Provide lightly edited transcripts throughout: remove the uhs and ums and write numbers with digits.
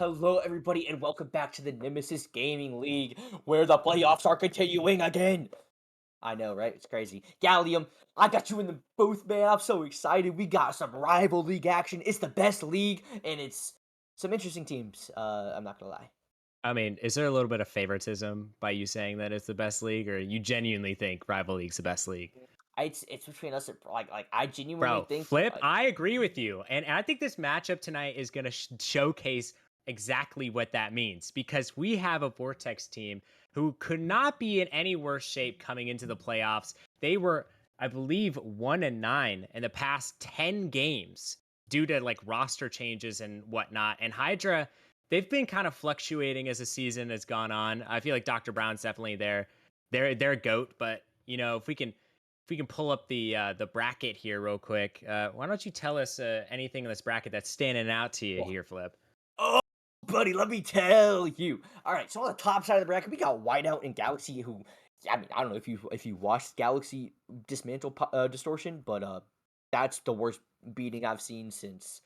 Hello, everybody, and welcome back to the Nemesis Gaming League, where the playoffs are continuing again. I know, right? It's crazy. Gallium, I got you in the booth, man. I'm so excited. We got some rival league action. It's the best league, and it's some interesting teams. I'm not gonna lie. I mean, is there a little bit of favoritism by you saying that it's the best league, or you genuinely think Rival League's the best league? It's between us. Like I genuinely Bro, think Flip, like I agree with you. And I think this matchup tonight is going to showcase exactly what that means because we have a Vortex team who could not be in any worse shape coming into the playoffs. They were, I believe, 1-9 in the past 10 games due to like roster changes and whatnot. And Hydra, they've been kind of fluctuating as the season has gone on. I feel like Dr. Brown's definitely they're a goat, but if we can pull up the bracket here real quick, why don't you tell us anything in this bracket that's standing out to you here, Flip? oh, buddy, let me tell you. All right, so on the top side of the bracket, we got Whiteout and Galaxy. Who, I mean, I don't know if you watched Galaxy dismantle distortion, but that's the worst beating I've seen since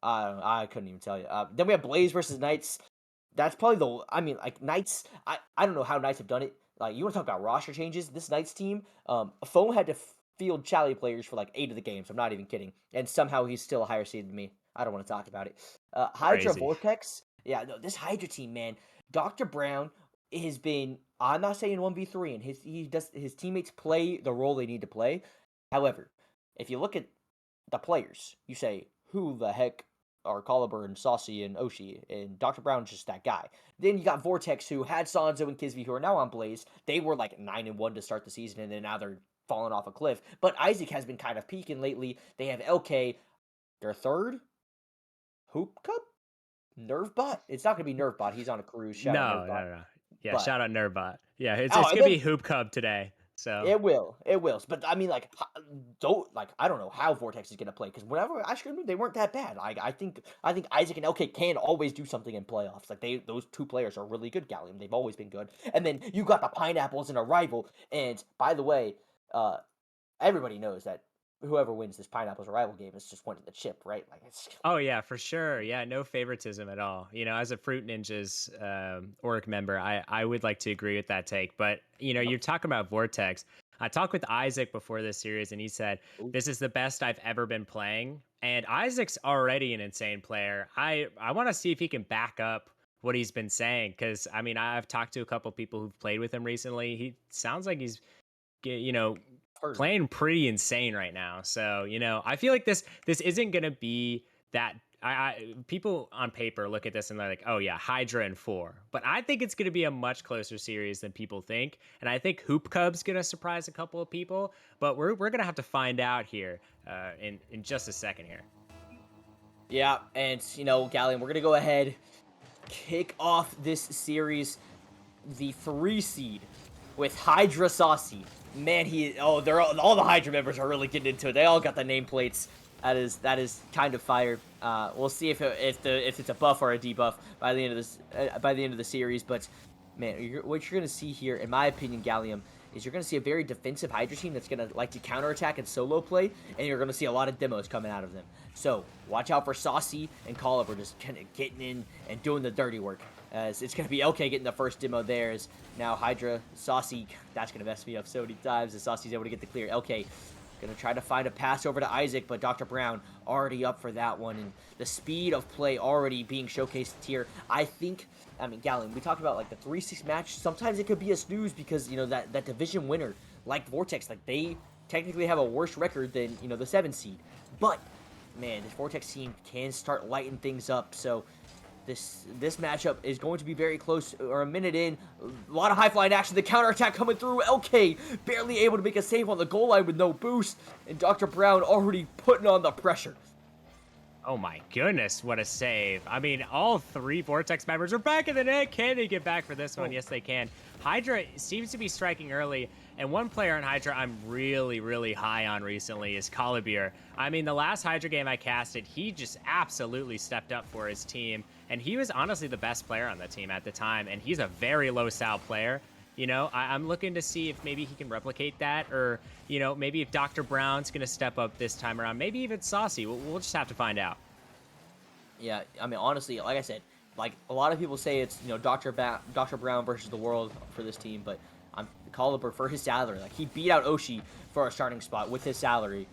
I couldn't even tell you. Then we have Blaze versus Knights. That's probably the. I mean, like Knights. I don't know how Knights have done it. Like you want to talk about roster changes? This Knights team, Foam had to field Chally players for like 8 of the games. I'm not even kidding. And somehow he's still a higher seed than me. I don't want to talk about it. Hydra Crazy. Vortex. Yeah, no, this Hydra team, man. Dr. Brown has been. I'm not saying 1v3, and his teammates play the role they need to play. However, if you look at the players, you say, who the heck are Caliber and Saucy and Oshi, and Dr. Brown's just that guy. Then you got Vortex, who had Sanzo and Kisby, who are now on Blaze. They were like 9-1 to start the season, and then now they're falling off a cliff. But Isaac has been kind of peaking lately. They have LK, their third Hoop Cup? Nerfbot? It's not going to be Nerfbot. He's on a cruise. Shout out No, Nerfbot. no, no. Yeah, But, shout out Nerdbot. Yeah, it's oh, it's and gonna be then Hoop Cub today. So it will. It will. But I mean, like, don't like. I don't know how Vortex is gonna play because whenever I screamed them, they weren't that bad. I think Isaac and LK can always do something in playoffs. Like those two players are really good. Gallium, they've always been good. And then you got the Pineapples and a rival. And by the way, uh, everybody knows that whoever wins this Pineapples rival game is just winning the chip, right? Like it's oh yeah, for sure. Yeah, no favoritism at all. As a Fruit Ninjas org member, I would like to agree with that take. But you're talking about Vortex. I talked with Isaac before this series, and he said Ooh. this is the best I've ever been playing. And Isaac's already an insane player. I want to see if he can back up what he's been saying because I mean I've talked to a couple people who've played with him recently. He sounds like he's you know Hurt. playing pretty insane right now. So, I feel like this isn't gonna be that people on paper look at this and they're like, oh yeah, Hydra and four. But I think it's gonna be a much closer series than people think. And I think Hoop Cub's gonna surprise a couple of people, but we're gonna have to find out here in just a second here. Yeah, and Gallium, we're gonna go ahead, kick off this series, the 3 seed with Hydra Saucy. Man, they're all the Hydra members are really getting into it. They all got the nameplates. That is kind of fire. We'll see if it's a buff or a debuff by the end of this by the end of the series. But man, what you're gonna see here, in my opinion, Gallium, is you're gonna see a very defensive Hydra team that's gonna like to counterattack and solo play, and you're gonna see a lot of demos coming out of them. So watch out for Saucy and Oliver just kind of getting in and doing the dirty work. As it's going to be okay getting the first demo there. As now Hydra, Saucy, that's going to mess me up so many times. As Saucy's able to get the clear. LK going to try to find a pass over to Isaac, but Dr. Brown already up for that one. And the speed of play already being showcased here. I mean, Gallium, we talked about like the 3-6 match. Sometimes it could be a snooze because, that division winner, like Vortex, like they technically have a worse record than, the 7 seed. But, man, this Vortex team can start lighting things up. So, this matchup is going to be very close, or a minute in. A lot of high-flying action. The counterattack coming through. LK barely able to make a save on the goal line with no boost. And Dr. Brown already putting on the pressure. Oh my goodness, what a save. I mean, all three Vortex members are back in the net. Can they get back for this one? Oh, Yes, they can. Hydra seems to be striking early, and one player on Hydra I'm really, really high on recently is Caliber. I mean, the last Hydra game I casted, he just absolutely stepped up for his team, and he was honestly the best player on the team at the time, and he's a very low-sal player. I'm looking to see if maybe he can replicate that, or, maybe if Dr. Brown's going to step up this time around, maybe even Saucy. We'll just have to find out. yeah, I mean, honestly, like I said, like a lot of people say it's Dr. Brown versus the world for this team, but I'm Caliber for his salary. Like he beat out Oshi for a starting spot with his salary.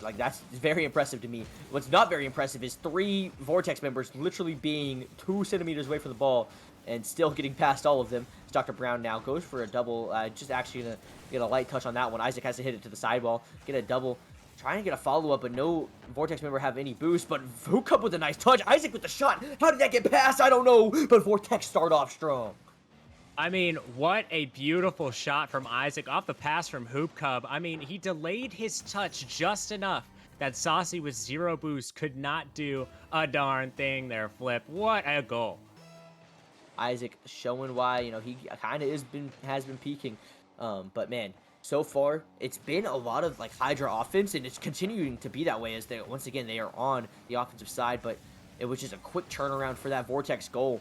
Like that's very impressive to me. What's not very impressive is 3 Vortex members literally being 2 centimeters away from the ball and still getting past all of them. Dr. Brown now goes for a double. Just actually gonna get a light touch on that one. Isaac has to hit it to the sidewall, get a double. Trying to get a follow-up, but no Vortex member have any boost. But Hook with a nice touch. Isaac with the shot. How did that get past? I don't know. But Vortex start off strong. I mean, what a beautiful shot from Isaac off the pass from Hoop Cub. I mean, he delayed his touch just enough that Saucy with 0 boost could not do a darn thing there, Flip. What a goal. Isaac showing why, he kind of has been peaking. But man, so far it's been a lot of like Hydra offense, and it's continuing to be that way as they once again they are on the offensive side. But it was just a quick turnaround for that Vortex goal.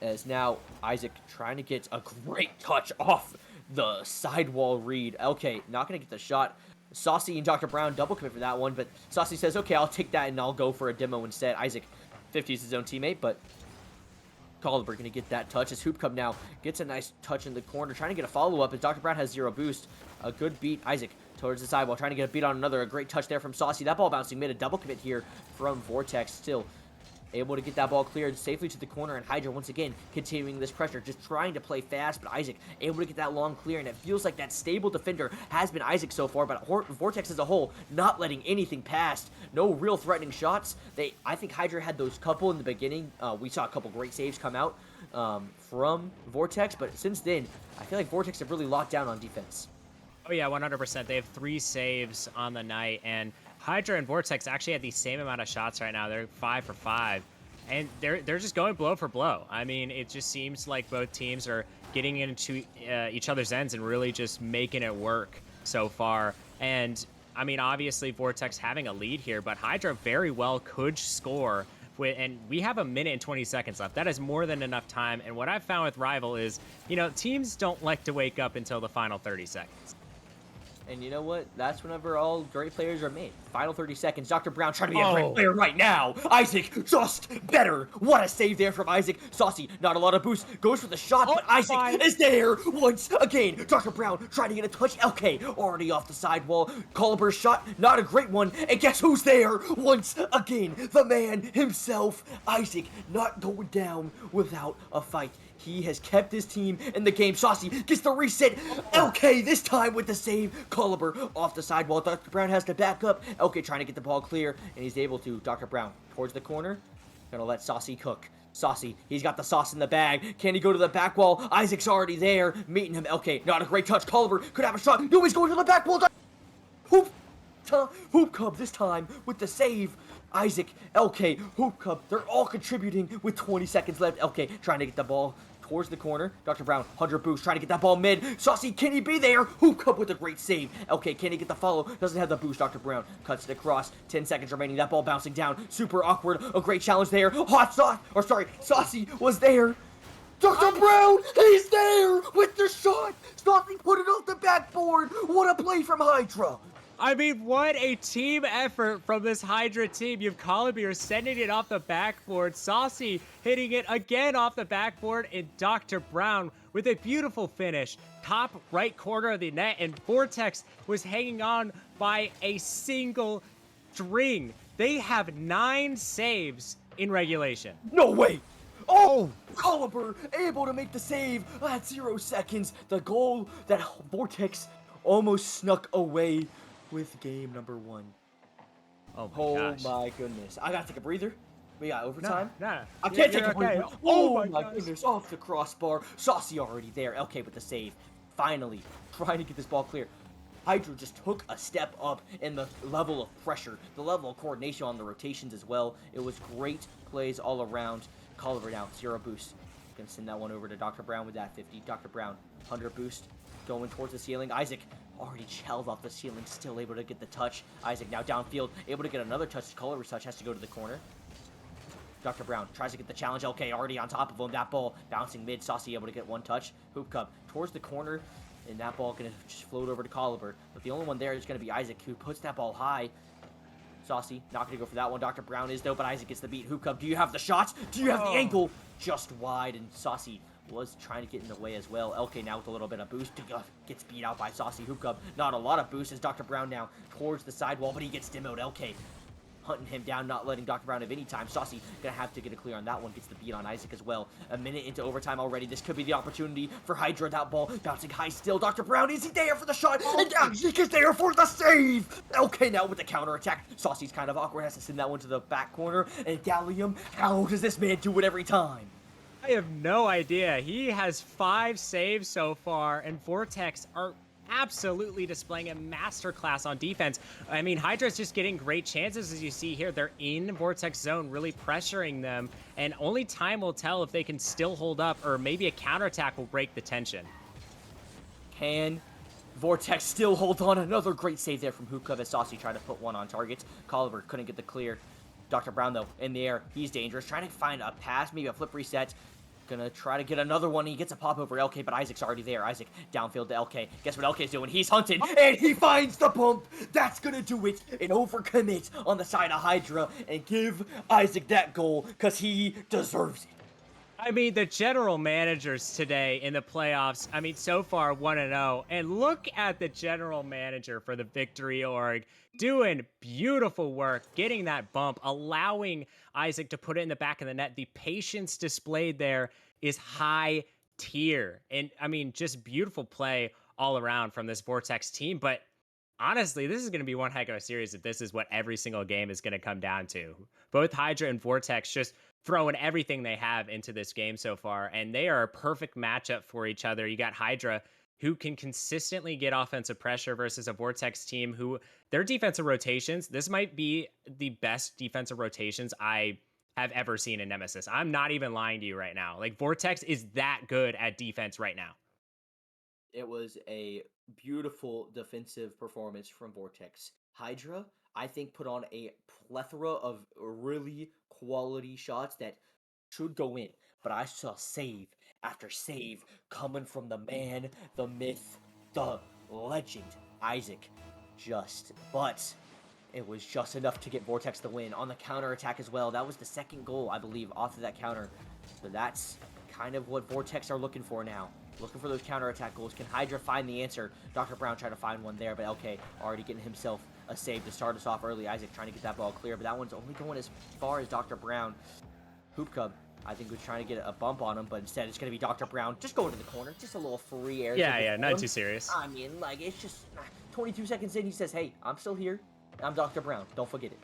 As now Isaac trying to get a great touch off the sidewall read. Okay, not gonna get the shot. Saucy and Dr. Brown double commit for that one, but Saucy says, okay, I'll take that and I'll go for a demo instead. Isaac 50s his own teammate, but Caliber gonna get that touch as Hoop Cub now gets a nice touch in the corner, trying to get a follow-up as Dr. Brown has 0 boost. A good beat. Isaac towards the sidewall, trying to get a beat on another. A great touch there from Saucy. That ball bouncing made a double commit here from Vortex. Still able to get that ball cleared safely to the corner, and Hydra once again continuing this pressure, just trying to play fast, but Isaac able to get that long clear, and it feels like that stable defender has been Isaac so far, but Vortex as a whole not letting anything past. No real threatening shots. I think Hydra had those couple in the beginning. We saw a couple great saves come out from Vortex, but since then, I feel like Vortex have really locked down on defense. Oh yeah, 100%. They have 3 saves on the night, and Hydra and Vortex actually had the same amount of shots right now. They're 5 for 5, and they're just going blow for blow. I mean, it just seems like both teams are getting into each other's ends and really just making it work so far. And I mean, obviously Vortex having a lead here, but Hydra very well could score. And we have 1 minute and 20 seconds left. That is more than enough time. And what I've found with Rival is, teams don't like to wake up until the final 30 seconds. And you know what? That's whenever all great players are made. Final 30 seconds. Dr. Brown trying to be a great player right now. Isaac just better. What a save there from Isaac. Saucy, not a lot of boost. Goes for the shot, but Isaac is there once again. Dr. Brown trying to get a touch. LK already off the sidewall. Caliber's shot, not a great one. And guess who's there once again? The man himself. Isaac not going down without a fight. He has kept his team in the game. Saucy gets the reset. LK this time with the save. Caliber off the sidewall. Dr. Brown has to back up. LK trying to get the ball clear, and he's able to. Dr. Brown towards the corner. Gonna let Saucy cook. Saucy, he's got the sauce in the bag. Can he go to the back wall? Isaac's already there, meeting him. LK, not a great touch. Caliber could have a shot. No, he's going to the back wall. Hoop Cub this time with the save. Isaac, LK, Hoop Cub, they're all contributing with 20 seconds left. LK trying to get the ball towards the corner. Dr. Brown, 100 boost, trying to get that ball mid. Saucy, can he be there? Hoop Cub with a great save. LK, can he get the follow? Doesn't have the boost. Dr. Brown cuts it across. 10 seconds remaining. That ball bouncing down. Super awkward. A great challenge there. Saucy was there. Dr. Brown, he's there with the shot. Saucy put it off the backboard. What a play from Hydra. I mean, what a team effort from this Hydra team. You have Colibeer sending it off the backboard, Saucy hitting it again off the backboard, and Dr. Brown with a beautiful finish. Top right corner of the net, and Vortex was hanging on by a single string. They have 9 saves in regulation. No way! Oh! Caliber able to make the save at 0 seconds. The goal that Vortex almost snuck away with game number 1. Oh gosh. My goodness. I gotta take a breather. We got overtime. No. I can't take a breather. Okay. Oh my goodness. Off the crossbar. Saucy already there. LK with the save. Finally, trying to get this ball clear. Hydra just took a step up in the level of pressure, the level of coordination on the rotations as well. It was great plays all around. Caliber down, 0 boost. Gonna send that one over to Dr. Brown with that 50. Dr. Brown, 100 boost. Going towards the ceiling. Isaac already shelled off the ceiling, still able to get the touch. Isaac now downfield, able to get another touch. Caliber's touch has to go to the corner. Dr. Brown tries to get the challenge. Okay, already on top of him. That ball bouncing mid. Saucy able to get 1 touch. Hoop Cub towards the corner, and that ball gonna just float over to Caliber. But the only one there is gonna be Isaac, who puts that ball high. Saucy, not gonna go for that one. Dr. Brown is though, but Isaac gets the beat. Hookah, do you have the shot? Do you have the angle? Just wide, and Saucy was trying to get in the way as well. LK now with a little bit of boost. Gets beat out by Saucy. Hookah, not a lot of boost as Dr. Brown now towards the sidewall, but he gets demoed. LK hunting him down, not letting Dr. Brown have any time. Saucy gonna have to get a clear on that one. Gets the beat on Isaac as well. A minute into overtime already. This could be the opportunity for Hydra. That ball bouncing high still. Dr. Brown, is he there for the shot? And Isaac is there for the save! Okay, now with the counter attack. Saucy's kind of awkward. Has to send that one to the back corner. And Gallium, how does this man do it every time? I have no idea. He has 5 saves so far, and Vortex are absolutely displaying a masterclass on defense. I mean, Hydra's just getting great chances, as you see here. They're in Vortex zone, really pressuring them, and only time will tell if they can still hold up, or maybe a counterattack will break the tension. Can Vortex still hold on? Another great save there from Hookah as Saucy tried to put one on target. Colliver couldn't get the clear. Dr. Brown, though, in the air. He's dangerous. Trying to find a pass, maybe a flip reset. Gonna try to get another one. He gets a pop over LK, but Isaac's already there. Isaac downfield to LK. Guess what LK's doing? He's hunting, and he finds the bump. That's gonna do it. An overcommit on the side of Hydra, and give Isaac that goal, because he deserves it. I mean, the general managers today in the playoffs, I mean, so far 1-0. And look at the general manager for the Victory Org doing beautiful work, getting that bump, allowing Isaac to put it in the back of the net. The patience displayed there is high tier. And I mean, just beautiful play all around from this Vortex team. But honestly, this is going to be one heck of a series if this is what every single game is going to come down to. Both Hydra and Vortex just throwing everything they have into this game so far, and they are a perfect matchup for each other. You got Hydra, who can consistently get offensive pressure versus a Vortex team who, their defensive rotations, this might be the best defensive rotations I have ever seen in Nemesis. I'm not even lying to you right now. Like, Vortex is that good at defense right now. It was a beautiful defensive performance from Vortex. Hydra, I think, put on a plethora of really quality shots that should go in, but I saw save after save coming from the man, the myth, the legend, Isaac. But it was just enough to get Vortex the win. On the counter attack as well, that was the second goal, I believe, off of that counter. So that's kind of what Vortex are looking for now. Looking for those counterattack goals. Can Hydra find the answer? Dr. Brown tried to find one there, but LK already getting himself a save to start us off early. Isaac trying to get that ball clear, but that one's only going as far as Dr. Brown. Hoop Cub, I think, was trying to get a bump on him, but instead it's going to be Dr. Brown just going to the corner. Just a little free air. Yeah, not too serious. I mean, like, it's just 22 seconds in, he says, hey, I'm still here. I'm Dr. Brown. Don't forget it.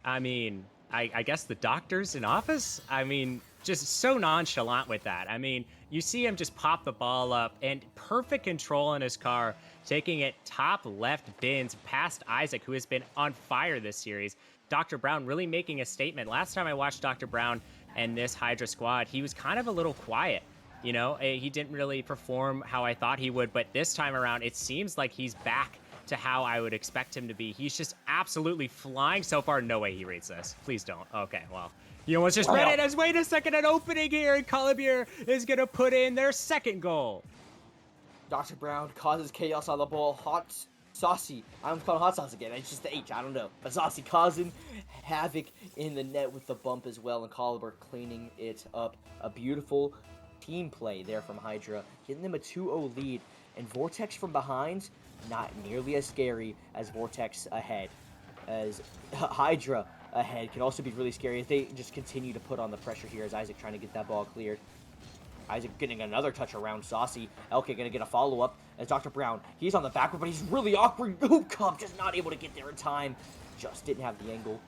I mean, I guess the doctor's in office? I mean, just so nonchalant with that. I mean, you see him just pop the ball up and perfect control in his car, taking it top left bins past Isaac, who has been on fire this series. Dr. Brown really making a statement. Last time I watched Dr. Brown and this Hydra squad, he was kind of a little quiet. You know, he didn't really perform how I thought he would, but this time around, it seems like he's back to how I would expect him to be. He's just absolutely flying so far. No way he reads this. Please don't. Okay, well, you almost just read it as, wait a second, an opening here, and Collier is going to put in their second goal. Dr. Brown causes chaos on the ball. Hot Saucy. I'm calling Hot Sauce again. It's just the H. I don't know. But Saucy causing havoc in the net with the bump as well, and Collier cleaning it up. A beautiful team play there from Hydra, getting them a 2-0 lead. And Vortex from behind, not nearly as scary as Vortex ahead. As Hydra ahead can also be really scary if they just continue to put on the pressure here as Isaac trying to get that ball cleared. Isaac getting another touch around Saucy. LK going to get a follow-up as Dr. Brown. He's on the backward, but he's really awkward. Hoop Cup just not able to get there in time. Just didn't have the angle.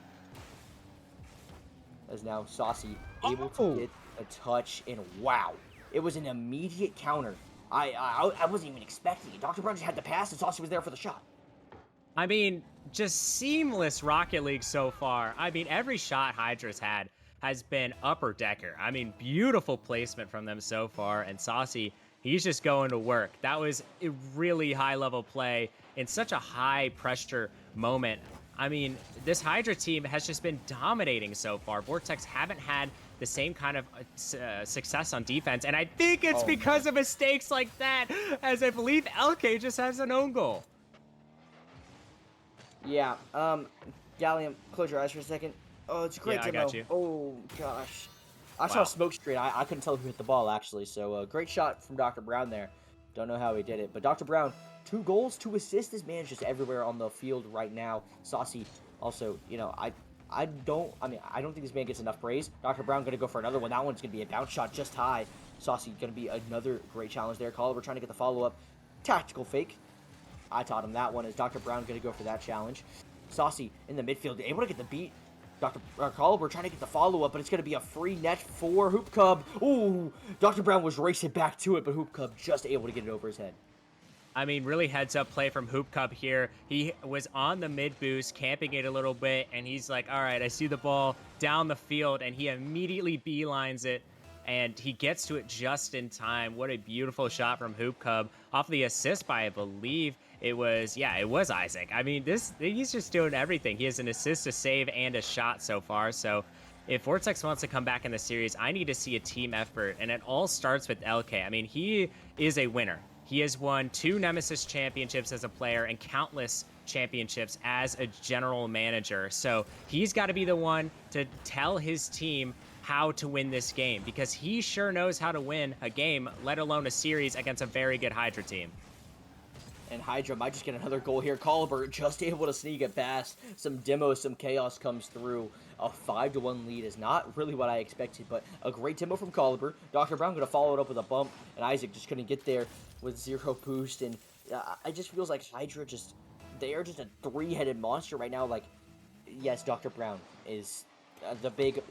As now Saucy able to get a touch, and wow. It was an immediate counter. I wasn't even expecting it. Dr. Brown just had the pass, and Saucy was there for the shot. I mean, just seamless Rocket League so far. I mean, every shot Hydra's had has been upper decker. I mean, beautiful placement from them so far. And Saucy, he's just going to work. That was a really high-level play in such a high-pressure moment. I mean, this Hydra team has just been dominating so far. Vortex haven't had the same kind of success on defense. And I think it's because of mistakes like that, as I believe LK just has an own goal. Yeah, Gallium, close your eyes for a second. Oh, it's a great Yeah, I got demo. you. Oh, gosh. I saw Wow. smoke screen. I couldn't tell who hit the ball, actually. So, great shot from Dr. Brown there. Don't know how he did it. But Dr. Brown, 2 goals, 2 assists. This man's just everywhere on the field right now. Saucy, also, I don't think this man gets enough praise. Dr. Brown going to go for another one. That one's going to be a bounce shot just high. Saucy going to be another great challenge there. Colliver trying to get the follow-up. Tactical fake. I taught him that one. Is Dr. Brown going to go for that challenge? Saucy in the midfield, able to get the beat. Dr. Colliver trying to get the follow-up, but it's going to be a free net for Hoop Cub. Ooh, Dr. Brown was racing back to it, but Hoop Cub just able to get it over his head. I mean, really heads up play from Hoop Cup here. He was on the mid boost, camping it a little bit, and he's like, all right, I see the ball down the field, and he immediately beelines it, and he gets to it just in time. What a beautiful shot from Hoop Cub off the assist by, I believe it was Isaac. I mean, he's just doing everything. He has an assist, a save, and a shot so far. So if Vortex wants to come back in the series, I need to see a team effort, and it all starts with LK. I mean, he is a winner. He has won 2 Nemesis championships as a player and countless championships as a general manager. So he's got to be the one to tell his team how to win this game, because he sure knows how to win a game, let alone a series against a very good Hydra team. And Hydra might just get another goal here. Colliver just able to sneak it past. Some demo, some chaos comes through. A 5-1 lead is not really what I expected, but a great demo from Colliver. Dr. Brown going to follow it up with a bump, and Isaac just couldn't get there with 0 boost. And it just feels like Hydra they are just a 3-headed monster right now. Like, yes, Dr. Brown is the big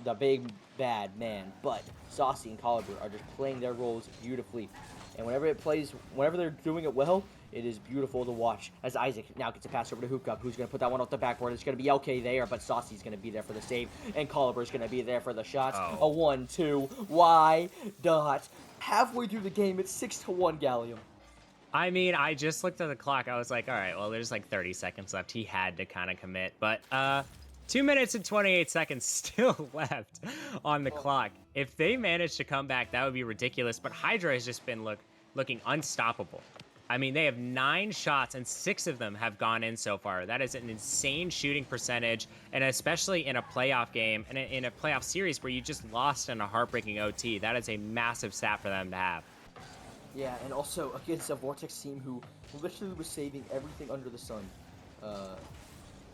bad man, but Saucy and Colliver are just playing their roles beautifully. And whenever they're doing it well, it is beautiful to watch. As Isaac now gets a pass over to Hoop Cup, who's going to put that one off the backboard. It's going to be LK there, but Saucy's going to be there for the save, and Colliver's going to be there for the shots. Oh. A 1-2. Why not? Halfway through the game, it's 6-1, Gallium. I mean, I just looked at the clock. I was like, all right, well, there's like 30 seconds left. He had to kind of commit, but 2 minutes and 28 seconds still left on the clock. If they manage to come back, that would be ridiculous. But Hydra has just been looking unstoppable. I mean, they have 9 shots, and 6 of them have gone in so far. That is an insane shooting percentage, and especially in a playoff game, and in a playoff series where you just lost in a heartbreaking OT. That is a massive stat for them to have. Yeah, and also against a Vortex team who literally was saving everything under the sun.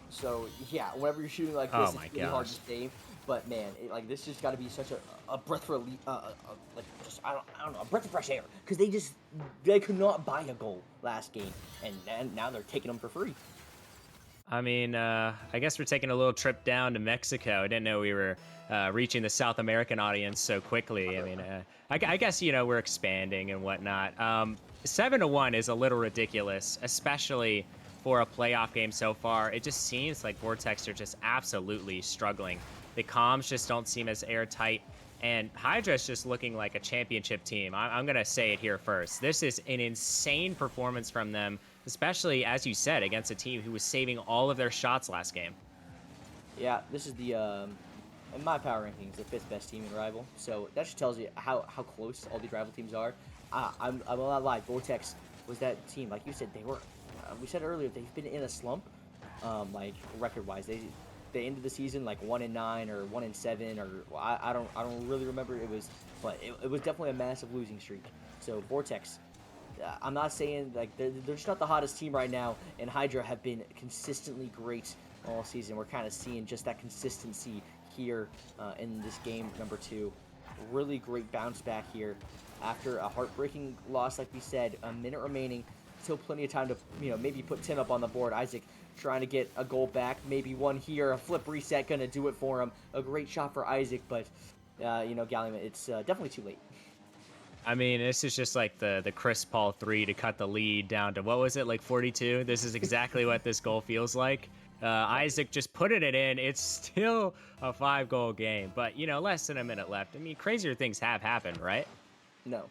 So yeah, whenever you're shooting like this, it's really hard to save. But man, this just got to be such a breath of relief, I don't know, a breath of fresh air, because they could not buy a goal last game, and now they're taking them for free. I mean, I guess we're taking a little trip down to Mexico. I didn't know we were reaching the South American audience so quickly. I mean, I guess, we're expanding and whatnot. 7-1 is a little ridiculous, especially for a playoff game so far. It just seems like Vortex are just absolutely struggling. The comms just don't seem as airtight, and Hydra's just looking like a championship team. I'm going to say it here first. This is an insane performance from them, especially, as you said, against a team who was saving all of their shots last game. Yeah, this is in my power rankings, the 5th best team in Rival. So that just tells you how close all these rival teams are. I'm a lot lie. Vortex was that team, like you said, they were. We said earlier they've been in a slump, like record-wise. They ended the season like 1-9 or 1-7, or I don't really remember. But it was definitely a massive losing streak. So Vortex, I'm not saying like they're just not the hottest team right now, and Hydra have been consistently great all season. We're kind of seeing just that consistency here in this game number 2. Really great bounce back here after a heartbreaking loss, like we said. A minute remaining, still plenty of time to maybe put 10 up on the board. Isaac trying to get a goal back, maybe one here, a flip reset gonna do it for him. A great shot for Isaac, but Gallium, it's definitely too late. I mean, this is just like the Chris Paul 3 to cut the lead down to, what was it, like 42? This is exactly what this goal feels like. Isaac just putting it in. It's still a 5-goal game, but less than a minute left. I mean, crazier things have happened, right? No.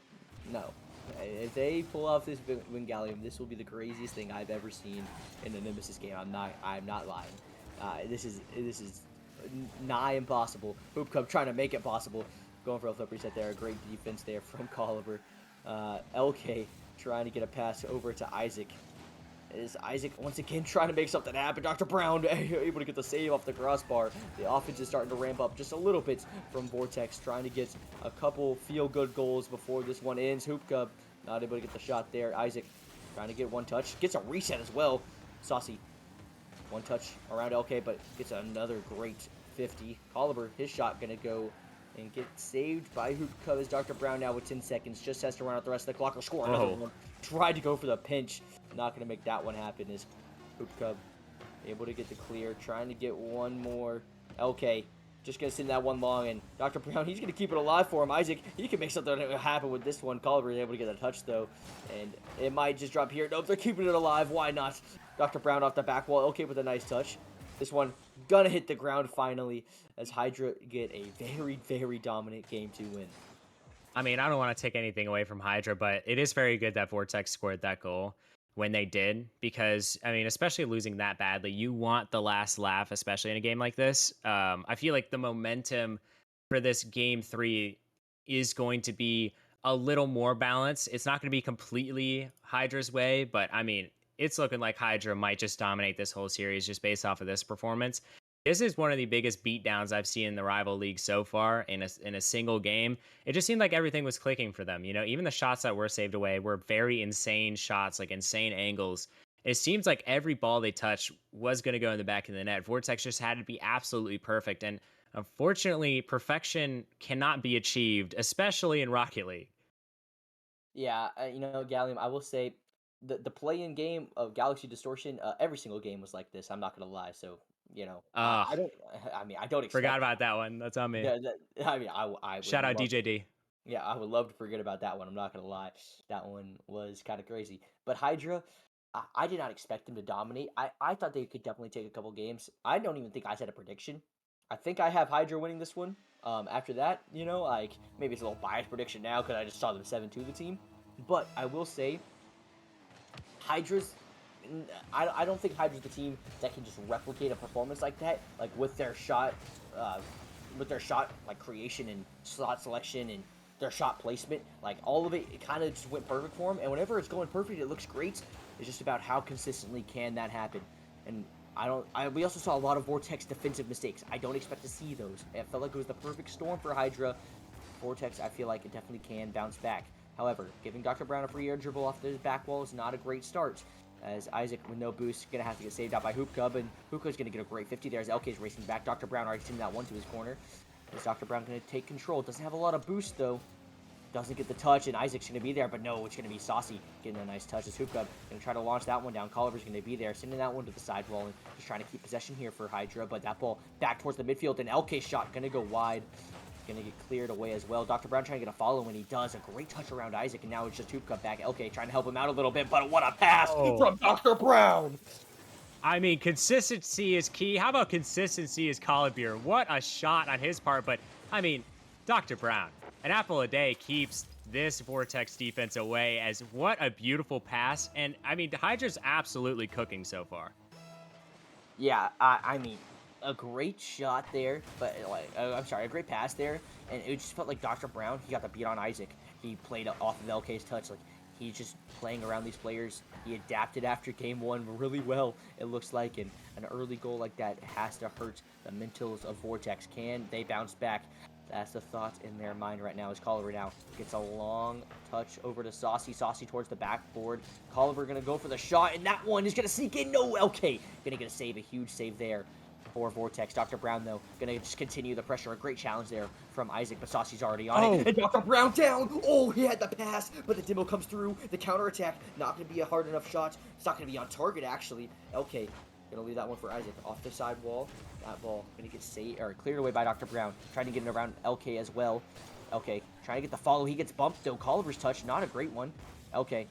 If they pull off this win, Gallium, this will be the craziest thing I've ever seen in a Nemesis game. I'm not lying. This is nigh impossible. Hoop Cup trying to make it possible. Going for a flip reset there. A great defense there from Colliver. LK trying to get a pass over to Isaac. Is Isaac once again trying to make something happen. Dr. Brown able to get the save off the crossbar. The offense is starting to ramp up just a little bit from Vortex, trying to get a couple feel-good goals before this one ends. Hoop Cub not able to get the shot there. Isaac trying to get one touch. Gets a reset as well. Saucy, one touch around LK, but gets another great 50. Colliver, his shot going to go and get saved by Hoop Cub as Dr. Brown now with 10 seconds. Just has to run out the rest of the clock or score another one. Tried to go for the pinch. Not going to make that one happen as Hoop Cub able to get the clear. Trying to get one more. LK just going to send that one long. And Dr. Brown, he's going to keep it alive for him. Isaac, he can make something happen with this one. Colliver is able to get a touch, though. And it might just drop here. Nope, they're keeping it alive. Why not? Dr. Brown off the back wall. LK with a nice touch. This one gonna hit the ground finally as Hydra get a very, very dominant game to win. I mean, I don't want to take anything away from Hydra, but it is very good that Vortex scored that goal when they did, because, I mean, especially losing that badly, you want the last laugh, especially in a game like this. I feel like the momentum for this game 3 is going to be a little more balanced. It's not going to be completely Hydra's way, but I mean, it's looking like Hydra might just dominate this whole series just based off of this performance. This is one of the biggest beatdowns I've seen in the rival league so far in a single game. It just seemed like everything was clicking for them. You know, even the shots that were saved away were very insane shots, like insane angles. It seems like every ball they touched was going to go in the back of the net. Vortex just had to be absolutely perfect. And unfortunately, perfection cannot be achieved, especially in Rocket League. Yeah, you know, Gallium, I will say the play-in game of Galaxy Distortion, every single game was like this. I'm not gonna lie. So, you know, I don't. I mean, I don't Forgot expect. about that one. That's on me. Yeah, I mean, I would Shout out love. DJD. Yeah, I would love to forget about that one. I'm not gonna lie. That one was kind of crazy. But Hydra, I did not expect them to dominate. I thought they could definitely take a couple games. I don't even think I said a prediction. I think I have Hydra winning this one. After that, you know, like maybe it's a little biased prediction now because I just saw them 7-2 the team. But I will say, Hydra's. I don't think Hydra's the team that can just replicate a performance like that, like uh, with their shot like creation and slot selection and their shot placement, like all of it kind of just went perfect for them. And whenever it's going perfect, it looks great. It's just about how consistently can that happen. And we also saw a lot of Vortex defensive mistakes. I don't expect to see those. It felt like it was the perfect storm for Hydra. Vortex, I feel like it definitely can bounce back. However, giving Dr. Brown a free air dribble off the back wall is not a great start, as Isaac, with no boost, going to have to get saved out by Hoop Cub, and Hoop Cub's going to get a great 50 there as LK's racing back. Dr. Brown already sending that one to his corner. Is Dr. Brown going to take control? Doesn't have a lot of boost, though. Doesn't get the touch, and Isaac's going to be there, but no, it's going to be Saucy getting a nice touch as Hoop Cub going to try to launch that one down. Colliver's going to be there, sending that one to the sidewall, and just trying to keep possession here for Hydra, but that ball back towards the midfield, and LK's shot going to go wide. Going to get cleared away as well. Dr. Brown trying to get a follow when he does. A great touch around Isaac, and now it's just Hoop Cup back. LK trying to help him out a little bit, but what a pass from Dr. Brown! I mean, consistency is key. How about consistency is Collier? What a shot on his part, but I mean, Dr. Brown, an apple a day keeps this Vortex defense away. As what a beautiful pass. And I mean, Hydra's absolutely cooking so far. Yeah, I mean, a great shot there, but like, I'm sorry, a great pass there, and it just felt like Dr. Brown, he got the beat on Isaac. He played off of LK's touch, like, he's just playing around these players. He adapted after game 1 really well, it looks like, and an early goal like that has to hurt the mentals of Vortex. Can they bounce back? That's the thought in their mind right now as Colliver now gets a long touch over to Saucy. Saucy towards the backboard. Colliver going to go for the shot, and that one is going to sneak in. No, LK going to get a save, a huge save there for Vortex. Dr. Brown, though, going to just continue the pressure. A great challenge there from Isaac, but Saucy's already on it. And Dr. Brown down. Oh, he had the pass, but the demo comes through. The counterattack, not going to be a hard enough shot. It's not going to be on target, actually. LK going to leave that one for Isaac. Off the side wall. That ball going to get saved, or cleared away by Dr. Brown. Trying to get it around LK as well. LK trying to get the follow. He gets bumped, though. Colliver's touch, not a great one. LK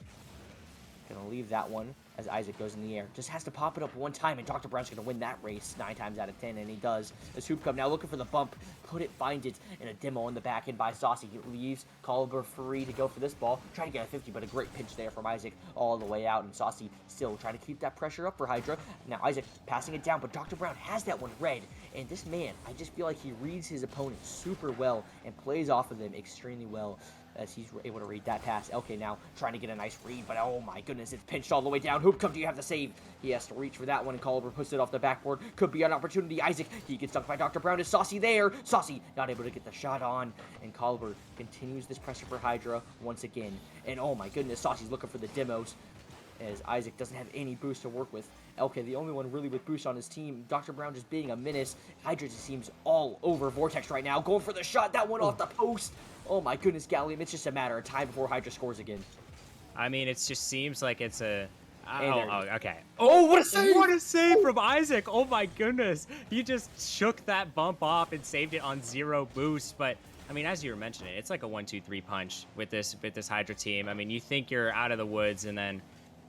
going to leave that one as Isaac goes in the air. Just has to pop it up one time, and Dr. Brown's going to win that race 9 times out of 10, and he does. As Hoop Cup now looking for the bump. Put it, find it, and a demo on the back end by Saucy. He leaves Colliver free to go for this ball. Trying to get a 50, but a great pinch there from Isaac all the way out, and Saucy still trying to keep that pressure up for Hydra. Now Isaac passing it down, but Dr. Brown has that one read, and this man, I just feel like he reads his opponent super well and plays off of them extremely well. as he's able to read that pass. LK now trying to get a nice read, but oh my goodness, it's pinched all the way down. Hoop, come do you have to save? He has to reach for that one, and Culliver puts it off the backboard. Could be an opportunity. Isaac, he gets stuck by Dr. Brown. Is Saucy there? Saucy not able to get the shot on, and Culliver continues this pressure for Hydra once again. And oh my goodness, Saucy's looking for the demos, as Isaac doesn't have any boost to work with. LK, the only one really with boost on his team. Dr. Brown just being a menace. Hydra just seems all over Vortex right now. Going for the shot. That one off the post. Oh my goodness, Gallium. It's just a matter of time before Hydra scores again. I mean, it just seems like it's a... okay. Oh, what a save! What a save from Isaac! Oh my goodness. He just shook that bump off and saved it on 0 boost. But, I mean, as you were mentioning, it's like a 1-2-3 punch with this Hydra team. I mean, you think you're out of the woods, and then...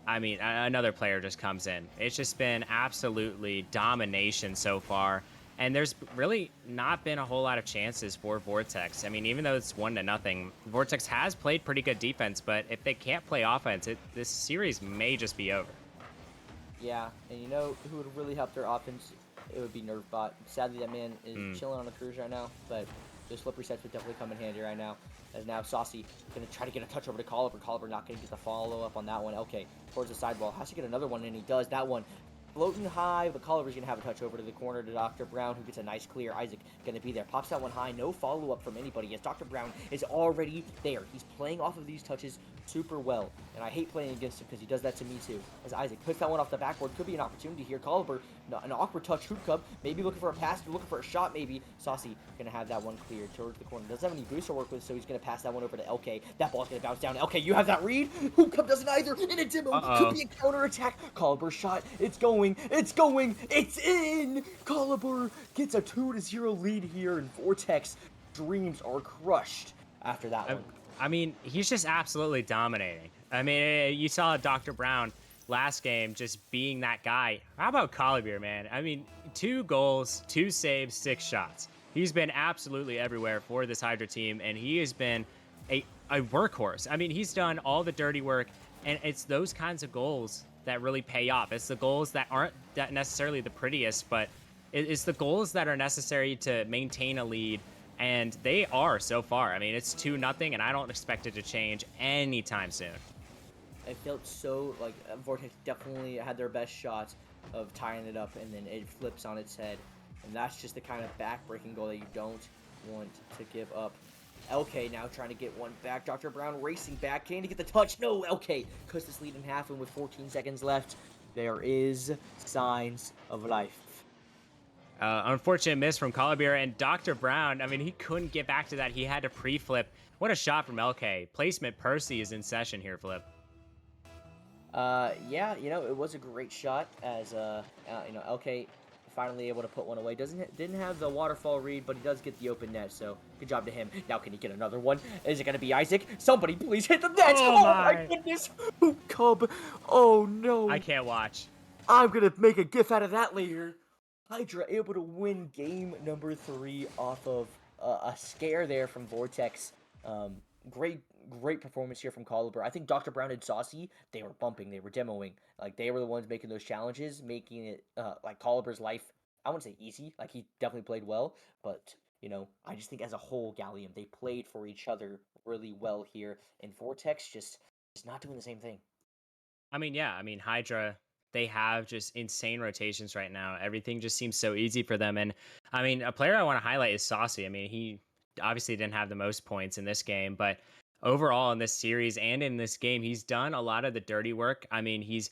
I mean, another player just comes in. It's just been absolutely domination so far. And there's really not been a whole lot of chances for Vortex. I mean, even though it's 1-0, Vortex has played pretty good defense, but if they can't play offense, this series may just be over. Yeah, and you know who would really help their offense? It would be Nerfbot. Sadly, that man is chilling on a cruise right now, but the slippery sets would definitely come in handy right now. As now Saucy going to try to get a touch over to Culliver. Culliver not going to get the follow-up on that one. Okay, towards the sidewall. Has to get another one, and he does. That one floating high, but Culliver's going to have a touch over to the corner to Dr. Brown, who gets a nice clear. Isaac going to be there. Pops that one high. No follow-up from anybody, as Dr. Brown is already there. He's playing off of these touches super well, and I hate playing against him because he does that to me too. As Isaac puts that one off the backboard. Could be an opportunity here. Culliver, an awkward touch. Hoop Cub, maybe looking for a pass, looking for a shot maybe. Saucy going to have that one cleared towards the corner. Doesn't have any boost to work with, so he's going to pass that one over to LK. That ball's going to bounce down. LK, you have that read? Hoop Cub doesn't either. In a demo. Could be a counter-attack. Culliver shot. It's going. It's going. It's in. Culliver gets a 2-0 lead here, and Vortex dreams are crushed after that one. I mean, he's just absolutely dominating. I mean, you saw Dr. Brown last game just being that guy. How about Collier, man? I mean, 2 goals, 2 saves, 6 shots. He's been absolutely everywhere for this Hydra team, and he has been a workhorse. I mean, he's done all the dirty work, and it's those kinds of goals that really pay off. It's the goals that aren't that necessarily the prettiest, but it's the goals that are necessary to maintain a lead, and they are so far. I mean, it's 2-0, and I don't expect it to change anytime soon. It felt so like Vortex definitely had their best shots of tying it up, and then it flips on its head, and that's just the kind of back-breaking goal that you don't want to give up. LK now trying to get one back. Dr. Brown racing back. Can he get the touch? No, LK cuts this lead in half, and with 14 seconds left, there is signs of life. Unfortunate miss from Collier, and Dr. Brown, I mean, he couldn't get back to that. He had to pre-flip. What a shot from LK. Placement Percy is in session here, Flip. Yeah, you know, it was a great shot as, you know, LK finally able to put one away. Didn't have the waterfall read, but he does get the open net, so good job to him. Now can he get another one? Is it going to be Isaac? Somebody please hit the net! Oh my goodness! Cub! Oh no! I can't watch. I'm going to make a gif out of that later. Hydra able to win game number 3 off of a scare there from Vortex. Great performance here from Collier. I think Dr. Brown and Saucy, they were bumping, they were demoing. Like, they were the ones making those challenges, making it, like, Collier's life, I wouldn't say easy. Like, he definitely played well, but, you know, I just think as a whole, Gallium, they played for each other really well here, and Vortex just is not doing the same thing. I mean, yeah, I mean, Hydra, they have just insane rotations right now. Everything just seems so easy for them. And, I mean, a player I want to highlight is Saucy. I mean, he obviously didn't have the most points in this game, but overall in this series and in this game, he's done a lot of the dirty work. I mean, he's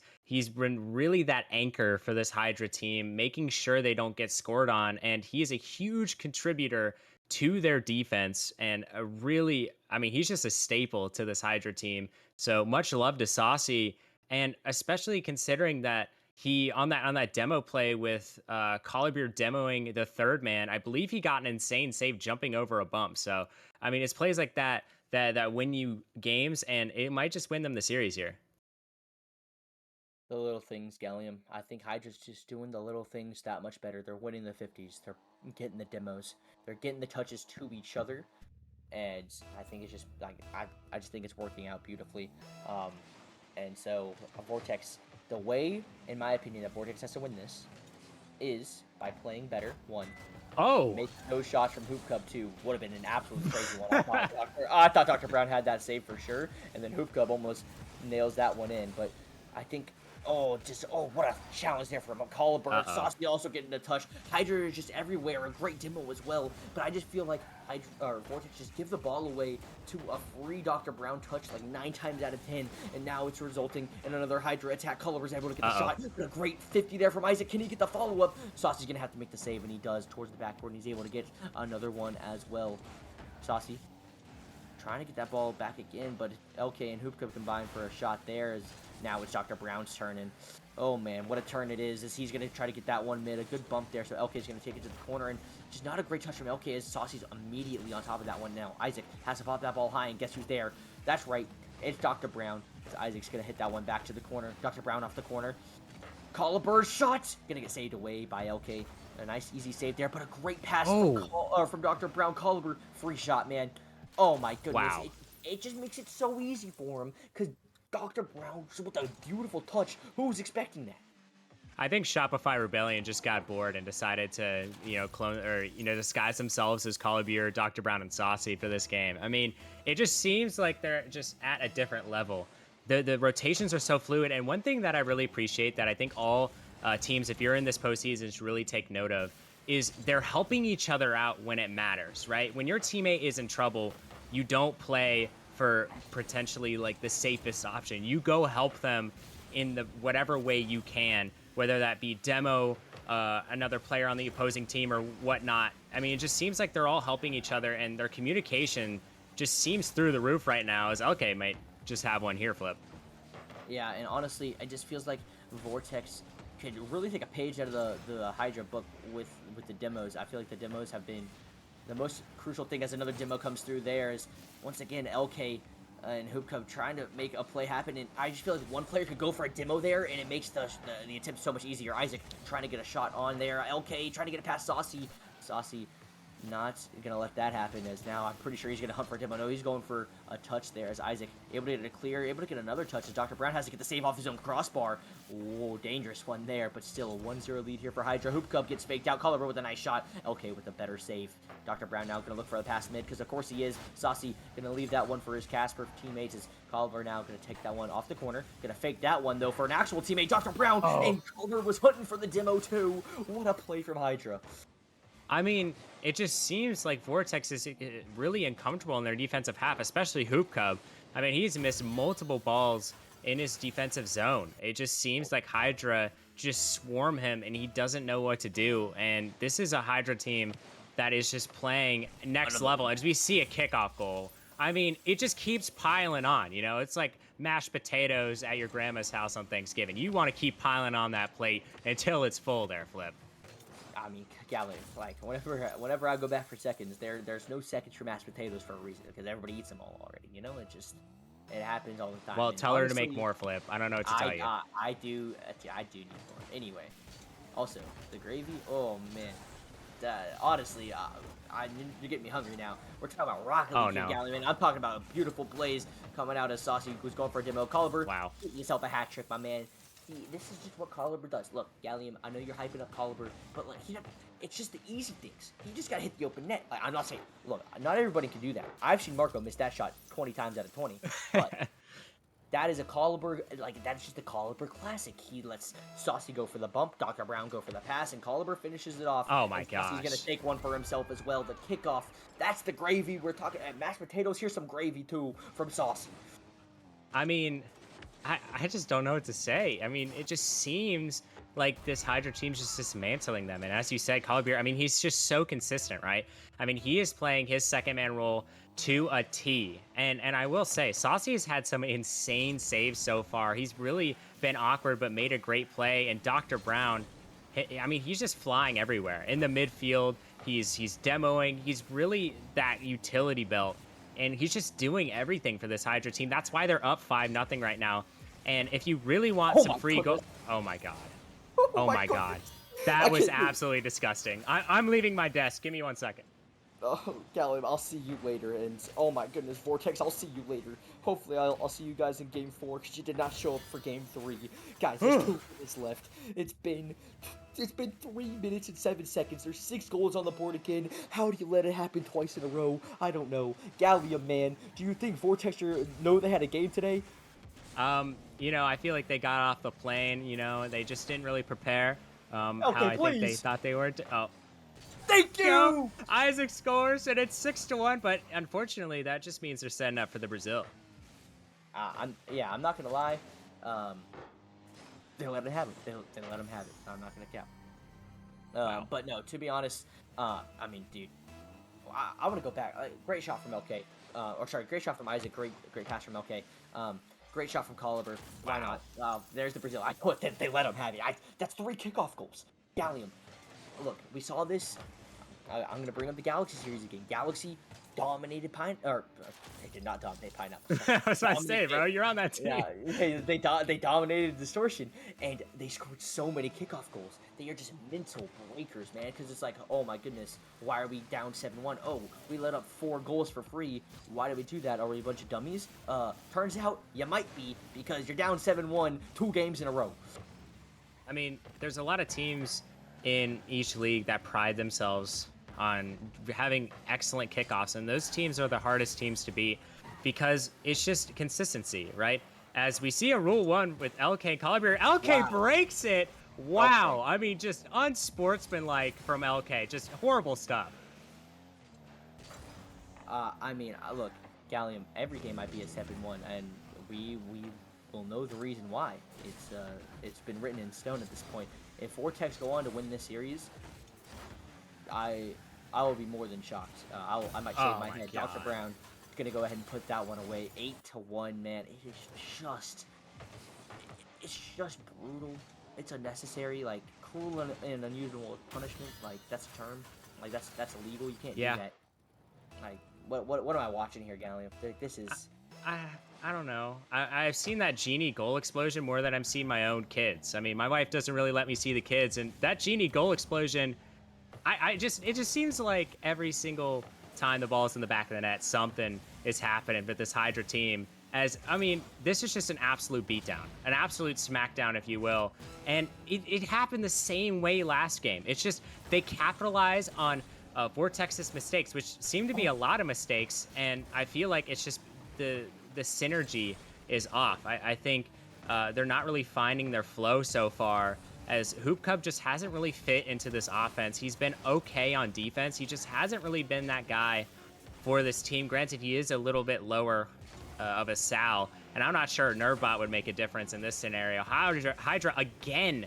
been really that anchor for this Hydra team, making sure they don't get scored on, and he is a huge contributor to their defense, and a really, I mean, he's just a staple to this Hydra team. So much love to Saucy, and especially considering that he on that demo play with Collier demoing the third man, I believe he got an insane save jumping over a bump. So I mean, it's plays like that win you games, and it might just win them the series here. The little things, Gallium. I think Hydra's just doing the little things that much better. They're winning the 50s. They're getting the demos. They're getting the touches to each other. And I think it's just, like, I just think it's working out beautifully. And so, Vortex, the way, in my opinion, that Vortex has to win this is by playing better, 1. Oh, Make those shots from Hoop Cub too would have been an absolute crazy one. I thought Dr. Brown had that save for sure, and then Hoop Cub almost nails that one in. But I think, what a challenge there from Caliber. uh-oh. Saucy also getting a touch. Hydra is just everywhere, a great demo as well. But I just feel like Hydra or Vortex just give the ball away to a free Dr. Brown touch like 9 times out of 10, and now it's resulting in another Hydra attack. Caliber's able to get the shot, but a great 50 there from Isaac. Can he get the follow-up? Saucy's gonna have to make the save, and he does towards the backboard, and he's able to get another one as well. Saucy trying to get that ball back again, but LK and Hoop Cub combine for a shot there. As now it's Dr. Brown's turn, and oh man, what a turn it is, as he's going to try to get that one mid. A good bump there, so LK is going to take it to the corner, and just not a great touch from LK as Saucy's immediately on top of that one now. Isaac has to pop that ball high, and guess who's there? That's right, it's Dr. Brown. As Isaac's going to hit that one back to the corner. Dr. Brown off the corner. Caliber's shot! Going to get saved away by LK. A nice, easy save there, but a great pass from Dr. Brown. Caliber, free shot, man. Oh my goodness. Wow. It just makes it so easy for him, because Dr. Brown, with a beautiful touch, who was expecting that? I think Shopify Rebellion just got bored and decided to, clone or, disguise themselves as Caliber, Dr. Brown, and Saucy for this game. I mean, it just seems like they're just at a different level. The rotations are so fluid, and one thing that I really appreciate that I think all teams, if you're in this postseason, should really take note of is they're helping each other out when it matters, right? When your teammate is in trouble, you don't play for potentially like the safest option. You go help them in the whatever way you can, whether that be demo another player on the opposing team or whatnot. I mean, it just seems like they're all helping each other, and their communication just seems through the roof right now. As okay, might just have one here, Flip. Yeah, and honestly, it just feels like Vortex could really take a page out of the Hydra book with the demos. I feel like the demos have been the most crucial thing as another demo comes through there is, once again, LK and Hoop Cub trying to make a play happen, and I just feel like one player could go for a demo there, and it makes the attempt so much easier. Isaac trying to get a shot on there. LK trying to get it past Saucy. Saucy not going to let that happen, as now I'm pretty sure he's going to hunt for a demo. No, he's going for a touch there, as Isaac able to get a clear, able to get another touch, as Dr. Brown has to get the save off his own crossbar. Whoa, dangerous one there, but still a 1-0 lead here for Hydra. Hoop Cub gets faked out. Caliber with a nice shot. LK with a better save. Dr. Brown now going to look for the pass mid, because of course he is. Saucy going to leave that one for his Casper teammates, as Caliber now going to take that one off the corner. Going to fake that one, though, for an actual teammate, Dr. Brown, and Caliber was hunting for the demo, too. What a play from Hydra. I mean, it just seems like Vortex is really uncomfortable in their defensive half, especially Hoop Cub. I mean, he's missed multiple balls in his defensive zone. It just seems like Hydra just swarm him, and he doesn't know what to do. And this is a Hydra team that is just playing next level. As we see a kickoff goal, I mean, it just keeps piling on. It's like mashed potatoes at your grandma's house on Thanksgiving. You want to keep piling on that plate until it's full there, Flip. I mean, Galen, like, whenever I go back for seconds, there's no seconds for mashed potatoes for a reason, because everybody eats them all already, it happens all the time. Well, and tell her to honestly, make more, Flip. I don't know what to tell you. I do need more. Anyway, also, the gravy, oh, man. Honestly, you're getting me hungry now. We're talking about Rocket League, no. Galen, man. I'm talking about a beautiful blaze coming out as Saucy, who's going for a demo. Caliber, Wow. get yourself a hat trick, my man. See, this is just what Caliber does. Look, Gallium, I know you're hyping up Caliber, but like it's just the easy things. He just gotta hit the open net. Like, I'm not saying, look, not everybody can do that. I've seen Marco miss that shot 20 times out of 20, but that is a Caliber, like, that's just a Caliber classic. He lets Saucy go for the bump, Dr. Brown go for the pass, and Caliber finishes it off. Oh my gosh. He's gonna take one for himself as well. The kickoff, that's the gravy. We're talking mashed potatoes. Here's some gravy too from Saucy. I mean, I just don't know what to say. I mean, it just seems like this Hydra team's just dismantling them. And as you said, Caliber, I mean, he's just so consistent, right? I mean, he is playing his second man role to a T. And I will say, Saucy has had some insane saves so far. He's really been awkward, but made a great play. And Dr. Brown, I mean, he's just flying everywhere. In the midfield, he's demoing. He's really that utility belt. And he's just doing everything for this Hydra team. That's why they're up 5-0 right now. And if you really want some free goals... Oh, my God. Oh, my God. That was absolutely disgusting. I'm leaving my desk. Give me 1 second. Oh, Gallium, I'll see you later. And, oh, my goodness, Vortex, I'll see you later. Hopefully, I'll see you guys in Game 4, because you did not show up for Game 3. Guys, there's 2 minutes left. It's been It's been 3 minutes and 7 seconds. There's 6 goals on the board again. How do you let it happen twice in a row? I don't know. Gallium, man, do you think Vortex know they had a game today? I feel like they got off the plane, they just didn't really prepare how Okay, I think they please. thought they were. Oh, Thank go. you. Isaac scores and it's 6-1, but unfortunately that just means they're setting up for the Brazil. I'm not gonna lie. Um, they let him have it. They let him have it. I'm not gonna cap. Wow. But no, to be honest, I mean, dude, I want to go back. Great shot from LK. Great shot from Isaac. Great pass from LK. Great shot from Colliver. Why Wow. not? There's the Brazil. I put that they let him have it. That's 3 kickoff goals. Gallium. Look, we saw this. I'm gonna bring up the Galaxy series again. Galaxy dominated they did not dominate Pineapple. I was about to say, bro, you're on that team. Yeah, they dominated Distortion, and they scored so many kickoff goals. They are just mental breakers, man. Because it's like, oh my goodness, why are we down 7-1? Oh, we let up 4 goals for free. Why did we do that? Are we a bunch of dummies? Turns out you might be, because you're down 7-1 2 games in a row. I mean, there's a lot of teams in each league that pride themselves on having excellent kickoffs, and those teams are the hardest teams to beat because it's just consistency, right? As we see a Rule 1 with LK Collier, LK Wow. breaks it. Wow. Okay. I mean, just unsportsmanlike from LK. Just horrible stuff. Look, Gallium, every game might be a 7-1, and we will know the reason why. It's been written in stone at this point. If Vortex go on to win this series, I will be more than shocked. I might shake my head. God. Dr.Brown is gonna go ahead and put that one away. 8-1, man. It's just brutal. It's unnecessary. Like, cruel and unusual punishment. Like, that's a term. Like, that's illegal. You can't do that. Like, what am I watching here, Gallium? This is. I don't know. I've seen that Genie goal explosion more than I've seen my own kids. I mean, my wife doesn't really let me see the kids, and that Genie goal explosion, it just seems like every single time the ball's in the back of the net, something is happening with this Hydra team. This is just an absolute beatdown, an absolute smackdown, if you will. And it happened the same way last game. It's just they capitalize on Vortex's mistakes, which seem to be a lot of mistakes, and I feel like it's just the synergy is off. I think they're not really finding their flow so far, as Hoop Cub just hasn't really fit into this offense. He's been okay on defense. He just hasn't really been that guy for this team. Granted, he is a little bit lower of a Sal, and I'm not sure Nervbot would make a difference in this scenario. Hydra again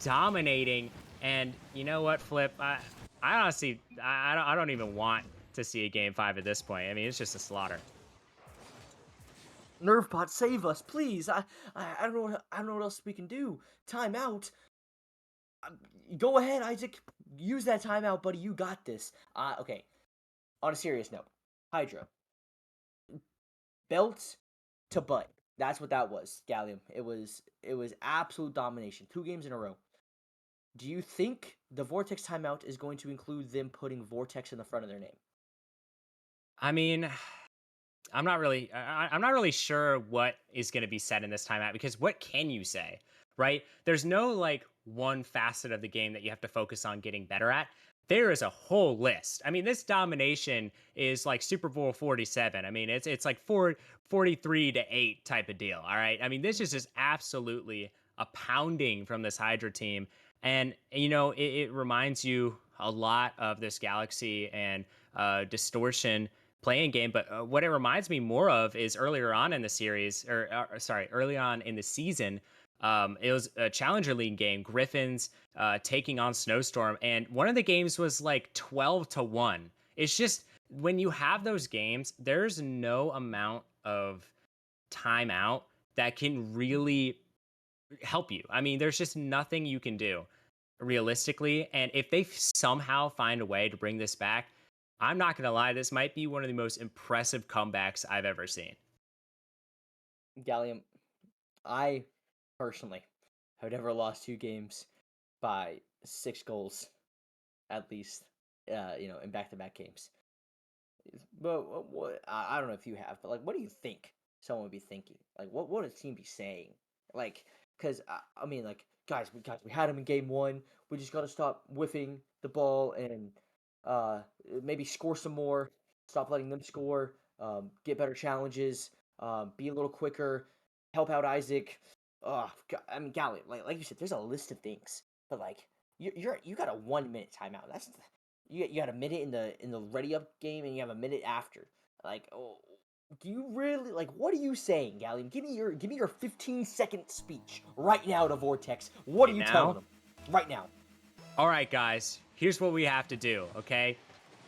dominating, and you know what, Flip? I honestly, I don't even want to see a game 5 at this point. I mean, it's just a slaughter. Nervbot, save us, please. I don't know what else we can do. Timeout. Go ahead, Isaac. Use that timeout, buddy. You got this. Okay. On a serious note, Hydra. Belt to butt. That's what that was, Gallium. It was absolute domination. 2 games in a row. Do you think the Vortex timeout is going to include them putting Vortex in the front of their name? I mean, I'm not really sure what is going to be said in this timeout, because what can you say, right? There's no like one facet of the game that you have to focus on getting better at. There is a whole list. I mean, this domination is like Super Bowl 47. I mean, it's like 43-8 type of deal. All right. I mean, this is just absolutely a pounding from this Hydra team. And, it reminds you a lot of this Galaxy and Distortion playing game. But what it reminds me more of is earlier on in the series, early on in the season. It was a Challenger League game, Griffins taking on Snowstorm, and one of the games was like 12-1. It's just when you have those games, there's no amount of timeout that can really help you. I mean, there's just nothing you can do realistically. And if they somehow find a way to bring this back, I'm not going to lie, this might be one of the most impressive comebacks I've ever seen. Gallium, I personally have never lost 2 games by 6 goals, at least, in back-to-back games. But I don't know if you have, but like, what do you think someone would be thinking? Like, what would a team be saying? Like, because I mean, like, we had him in game one. We just got to stop whiffing the ball and uh, maybe score some more. Stop letting them score. Get better challenges. Be a little quicker. Help out Isaac. I mean, Galli, like you said, there's a list of things, but like you got a 1 minute timeout. You got a minute in the ready up game, and you have a minute after. Like, oh, do you really like? What are you saying, Gallium? Give me your 15-second speech right now to Vortex. What are Right you telling now? them right now? All right, guys, here's what we have to do, okay?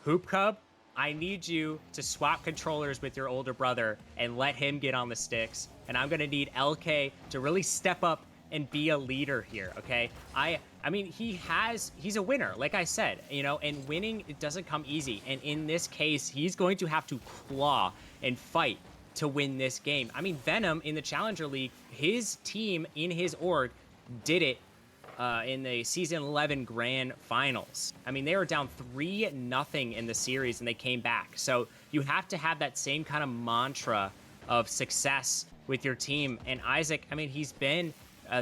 Hoop Cub, I need you to swap controllers with your older brother and let him get on the sticks. And I'm gonna need LK to really step up and be a leader here, okay? I mean, he's a winner, like I said, you know, and winning, it doesn't come easy. And in this case, he's going to have to claw and fight to win this game. I mean, Venom in the Challenger League, his team in his org did it in the season 11 grand finals. I mean, they were down 3-0 in the series and they came back. So you have to have that same kind of mantra of success with your team. And Isaac, I mean, he's been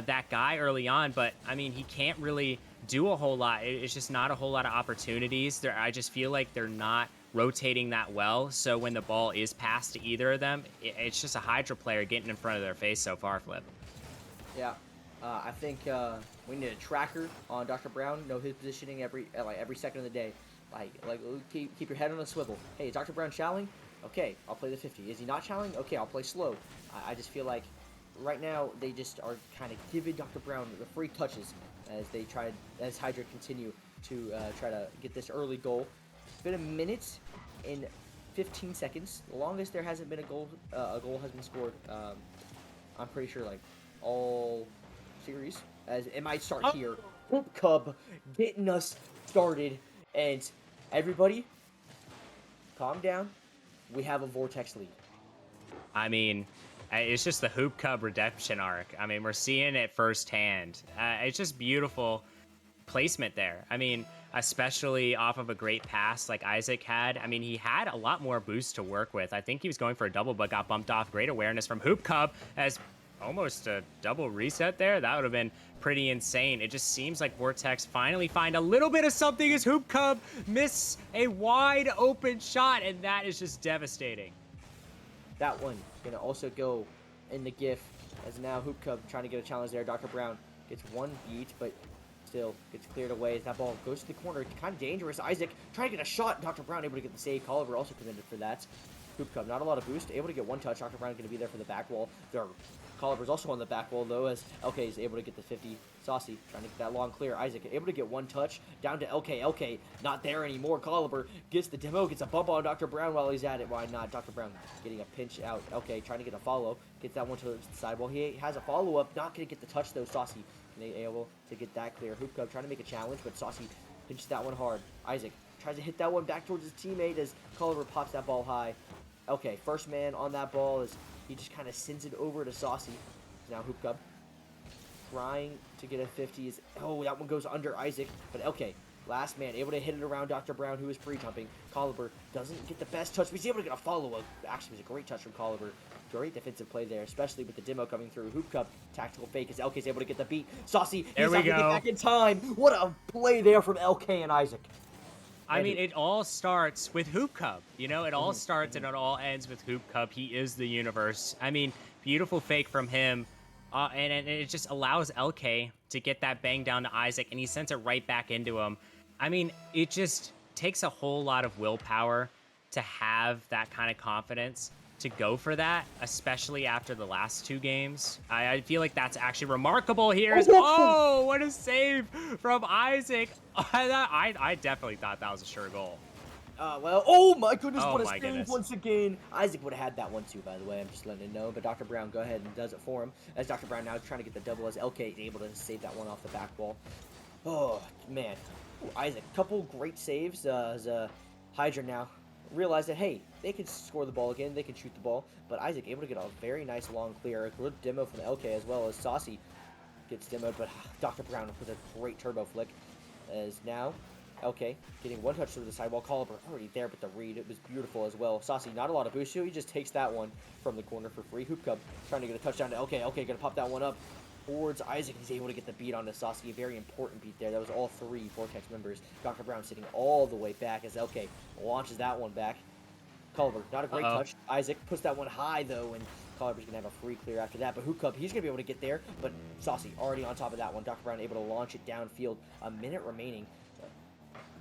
that guy early on, but I mean, he can't really do a whole lot. It's just not a whole lot of opportunities. I just feel like they're not rotating that well. So when the ball is passed to either of them, it's just a Hydra player getting in front of their face so far, Flip. Yeah, I think we need a tracker on Dr. Brown. Know his positioning every second of the day. Like keep your head on a swivel. Hey, is Dr. Brown challenging? Okay, I'll play the 50. Is he not challenging? Okay, I'll play slow. I just feel like right now they just are kind of giving Dr. Brown the free touches as Hydra continue to try to get this early goal. It's been a minute and 15 seconds. The longest there hasn't been a goal has been scored. I'm pretty sure like all series, as it might start here. Whoop Cub getting us started, and everybody, calm down. We have a Vortex lead. I mean, it's just the Hoop Cub redemption arc. I mean, we're seeing it firsthand. It's just beautiful placement there. I mean, especially off of a great pass like Isaac had. I mean, he had a lot more boost to work with. I think he was going for a double, but got bumped off. Great awareness from Hoop Cub as almost a double reset there. That would have been pretty insane. It just seems like Vortex finally find a little bit of something as Hoop Cub miss a wide open shot, and that is just devastating. That one gonna also go in the GIF, as now Hoop Cub trying to get a challenge there. Dr. Brown gets one beat, but still gets cleared away as that ball goes to the corner. Kind of dangerous. Isaac trying to get a shot. Dr. Brown able to get the save. Colliver also committed for that. Hoop Cub, not a lot of boost, able to get one touch. Dr. Brown going to be there for the back wall. Colliver's also on the back wall, though, as LK is able to get the 50. Saucy trying to get that long clear. Isaac able to get one touch. Down to LK. LK not there anymore. Colliver gets the demo, gets a bump on Dr. Brown while he's at it. Why not? Dr. Brown getting a pinch out. LK trying to get a follow. Gets that one to the side. Well, he has a follow-up. Not going to get the touch, though. Saucy able to get that clear. Hoop Cub trying to make a challenge, but Saucy pinches that one hard. Isaac tries to hit that one back towards his teammate as Colliver pops that ball high. Okay, first man on that ball is he just kind of sends it over to Saucy. Now Hoop Cub trying to get a 50. Oh, that one goes under Isaac, but okay. Last man able to hit it around Dr. Brown, who is pre-jumping. Colliver doesn't get the best touch, but he's able to get a follow-up. Actually, it was a great touch from Colliver. Great defensive play there, especially with the demo coming through. Hoop Cub tactical fake as LK is able to get the beat. Saucy, he's not going to get back in time. What a play there from LK and Isaac. I mean, it all starts with Hoop Cub. You know, it all starts and it all ends with Hoop Cub. He is the universe. I mean, beautiful fake from him. And it just allows LK to get that bang down to Isaac, and he sends it right back into him. I mean, it just takes a whole lot of willpower to have that kind of confidence to go for that, especially after the last two games. I feel like that's actually remarkable here. Oh, what a save from Isaac. I definitely thought that was a sure goal. Well, oh my goodness, Oh what a my save goodness. once again. Isaac would have had that one too, by the way. I'm just letting it know. But Dr. Brown, go ahead and does it for him. As Dr. Brown now trying to get the double as LK is able to save that one off the back wall. Oh, man. Ooh, Isaac, couple great saves as Hydra now realize that, hey, they can score the ball again. They can shoot the ball. But Isaac able to get a very nice long clear. A good demo from LK as well as Saucy gets demoed. But Dr. Brown with a great turbo flick as now LK getting one touch to the sidewall. Colliver already there, but the read, it was beautiful as well. Saucy, not a lot of boost, so he just takes that one from the corner for free. Hoop Cub trying to get a touchdown to LK. LK gonna pop that one up. towards Isaac. He's able to get the beat on Saucy. A very important beat there. That was all 3 Vortex members. Dr. Brown sitting all the way back as LK launches that one back. Culver, not a great touch. Isaac puts that one high, though, and Culver's going to have a free clear after that. But Hoop Cup, he's going to be able to get there. But Saucy already on top of that one. Dr. Brown able to launch it downfield. A minute remaining.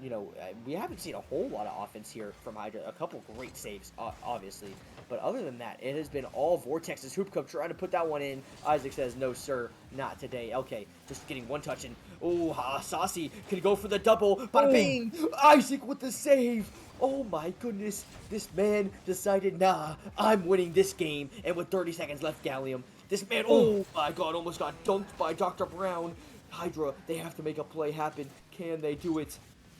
You know, we haven't seen a whole lot of offense here from Hydra. A couple great saves, obviously. But other than that, it has been all Vortex's. Hoop Cup trying to put that one in. Isaac says, no, sir, not today. Okay, just getting one touch in. Oh, Saucy can go for the double. Bada bing! Isaac with the save. Oh my goodness. This man decided, nah, I'm winning this game. And with 30 seconds left, Gallium, this man, oh my god, almost got dunked by Dr. Brown. Hydra, they have to make a play happen. Can they do it?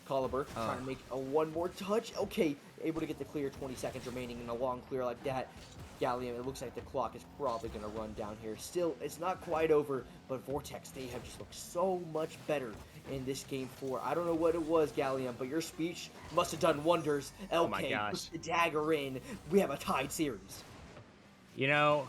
Caliber trying to make a one more touch. Okay, able to get the clear. 20 seconds remaining in a long clear like that. Gallium, it looks like the clock is probably going to run down here. Still, it's not quite over, but Vortex, they have just looked so much better in this game 4. I don't know what it was, Gallium, but your speech must have done wonders. LK, oh my gosh, puts the dagger in. We have a tied series. You know,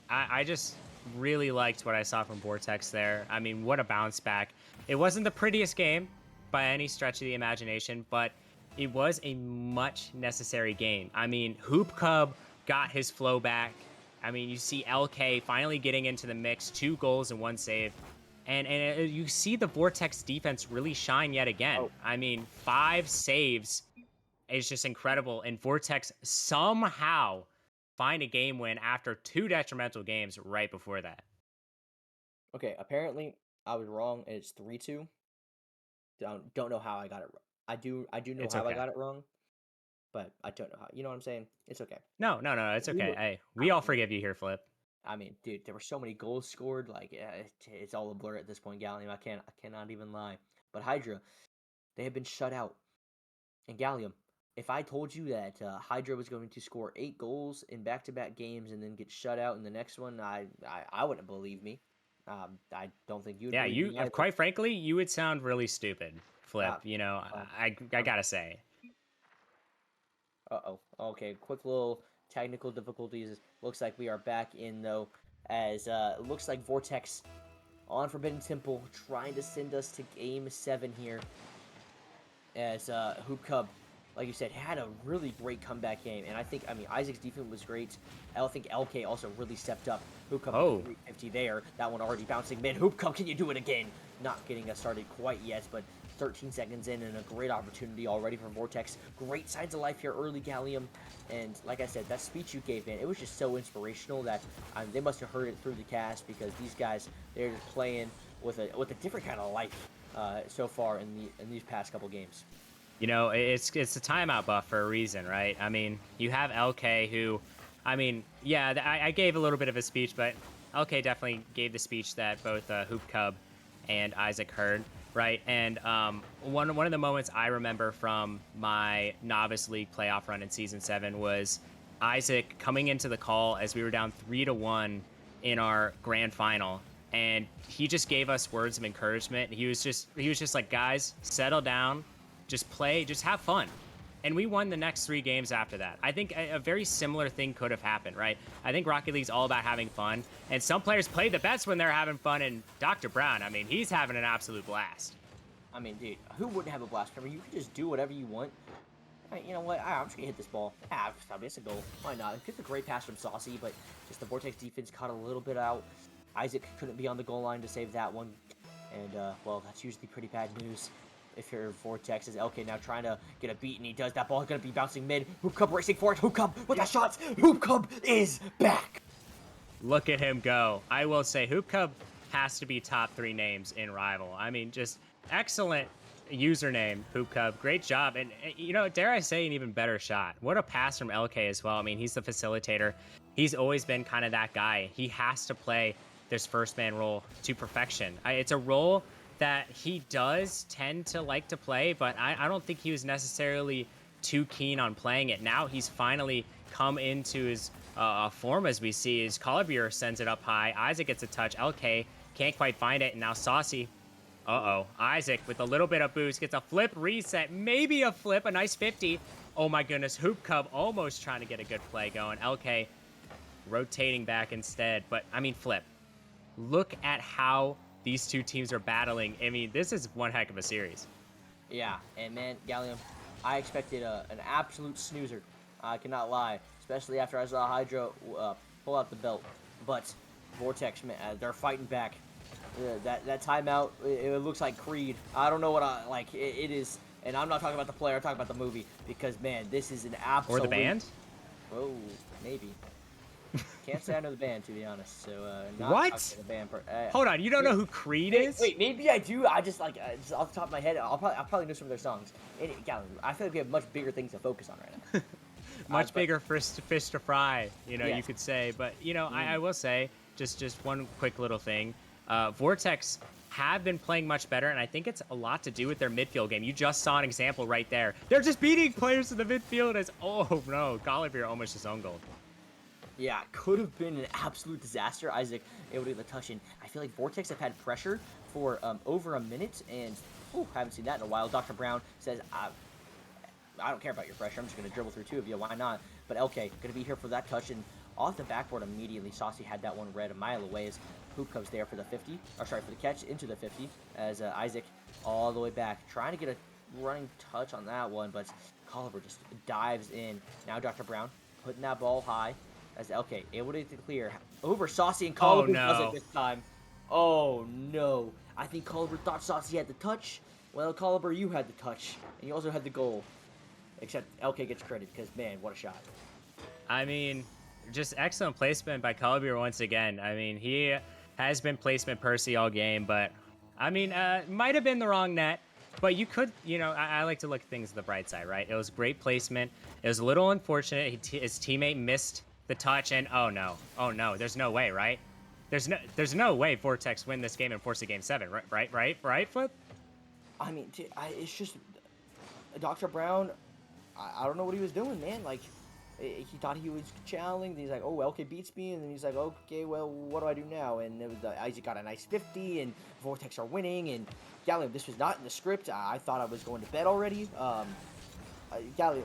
I just really liked what I saw from Vortex there. I mean, what a bounce back. It wasn't the prettiest game by any stretch of the imagination, but it was a much necessary game. I mean, Hoop Cub got his flow back. I mean, you see LK finally getting into the mix, 2 goals and 1 save. And you see the Vortex defense really shine yet again. I mean, 5 saves is just incredible. And Vortex somehow find a game win after 2 detrimental games right before that. Okay, apparently I was wrong, and it's 3-2. Don't know how I got it wrong. I do know It's how I okay. got it wrong, but I don't know how. You know what I'm saying? It's okay. No, it's okay. Hey, we all forgive you here, Flip. I mean, dude, there were so many goals scored. Like, it's all a blur at this point, Gallium. I cannot even lie. But Hydra, they have been shut out. And Gallium, if I told you that Hydra was going to score 8 goals in back-to-back games and then get shut out in the next one, I wouldn't believe me. I don't think you would. Yeah, believe me either. quite frankly, you would sound really stupid, Flip. You know, I gotta say. Uh-oh. Okay, quick little technical difficulties. Looks like we are back in, though, as it looks like Vortex on Forbidden Temple trying to send us to Game 7 here. As Hoop Cub, like you said, had a really great comeback game. And I mean, Isaac's defense was great. I think LK also really stepped up. Hoop Cub 350 there. That one already bouncing mid. Hoop Cub, can you do it again? Not getting us started quite yet, but 13 seconds in and a great opportunity already for Vortex. Great signs of life here early, Gallium. And like I said, that speech you gave, man, it was just so inspirational that they must have heard it through the cast, because these guys, they're just playing with a different kind of life so far in these past couple games. You know, it's a timeout buff for a reason, right? I mean, you have LK who, I mean, yeah, I gave a little bit of a speech, but LK definitely gave the speech that both Hoop Cub and Isaac heard, right? And one of the moments I remember from my Novice League playoff run in Season 7 was Isaac coming into the call as we were down 3-1 in our grand final. And he just gave us words of encouragement. He was just like, guys, settle down. Just play, just have fun. And we won the next 3 games after that. I think a very similar thing could have happened, right? I think Rocket League's all about having fun. And some players play the best when they're having fun. And Dr. Brown, I mean, he's having an absolute blast. I mean, dude, who wouldn't have a blast? I mean, you can just do whatever you want. You know what? I'm just going to hit this ball. It's a goal. Why not? It's a great pass from Saucy, but just the Vortex defense caught a little bit out. Isaac couldn't be on the goal line to save that one. And, well, that's usually pretty bad news. If you're Vortex, is LK now trying to get a beat, and he does. That ball is going to be bouncing mid. Hoop Cub racing for it. Hoop Cub with the shots. Hoop Cub is back. Look at him go. I will say Hoop Cub has to be top 3 names in Rival. I mean, just excellent username, Hoop Cub. Great job. And, you know, dare I say, an even better shot. What a pass from LK as well. I mean, he's the facilitator. He's always been kind of that guy. He has to play this first man role to perfection. It's a role that he does tend to like to play, but I don't think he was necessarily too keen on playing it. Now he's finally come into his form, as we see. His Caliber sends it up high. Isaac gets a touch. LK can't quite find it, and now Saucy. Isaac with a little bit of boost gets a flip reset, maybe a flip, a nice 50. Oh my goodness, Hoop Cub almost trying to get a good play going. LK rotating back instead, but I mean, flip. look at how these two teams are battling. I mean, this is one heck of a series. Yeah, and man, Gallium, I expected an absolute snoozer. I cannot lie, especially after I saw Hydra pull out the belt. But Vortex, man, they're fighting back. That timeout, it looks like Creed. I don't know what I like. It is, and I'm not talking about the player. I'm talking about the movie because man, this is an absolute. Or the band? Oh, maybe. Can't say I know the band, to be honest. So, not What? talking the band. Hold on, you don't know who Creed is? Wait, maybe I do. I just like just off the top of my head, I'll probably know some of their songs. And I feel like we have much bigger things to focus on right now. Much bigger fish to fry, you know, Yes. you could say. But, you know, I will say, just one quick little thing. Vortex have been playing much better, and I think it's a lot to do with their midfield game. You just saw an example right there. They're just beating players in the midfield as, oh, no, Golliver almost his own goal. Yeah, could have been an absolute disaster. Isaac able to get the touch in. I feel like Vortex have had pressure for over a minute, and haven't seen that in a while. Dr. Brown says, I don't care about your pressure. I'm just going to dribble through two of you. Why not? But LK, going to be here for that touch, and off the backboard immediately. Saucy had that one read a mile away as Hoop comes there for the 50, or sorry, for the catch into the 50, as Isaac all the way back, trying to get a running touch on that one, but Colliver just dives in. Now Dr. Brown putting that ball high, as LK able to get the clear over Saucy, and Colliver does it this time. Oh no! I think Colliver thought Saucy had the touch. Well, Colliver, you had the touch, and you also had the goal. Except LK gets credit because man, what a shot! I mean, just excellent placement by Colliver once again. I mean, he has been placement Percy all game, but I mean, might have been the wrong net. But you could, you know, I like to look at things the bright side, right? It was great placement. It was a little unfortunate. His teammate missed the touch, and oh no, there's no way, right? There's no way Vortex win this game and force a game 7, right, Flip? I mean, it's just Dr. Brown. I don't know what he was doing, man. Like, he thought he was challenging. He's like, oh, LK beats me, and then he's like, okay, well, what do I do now? And it was Isaac got a nice 50, and Vortex are winning. And Gallium, this was not in the script. I thought I was going to bed already. Gallium,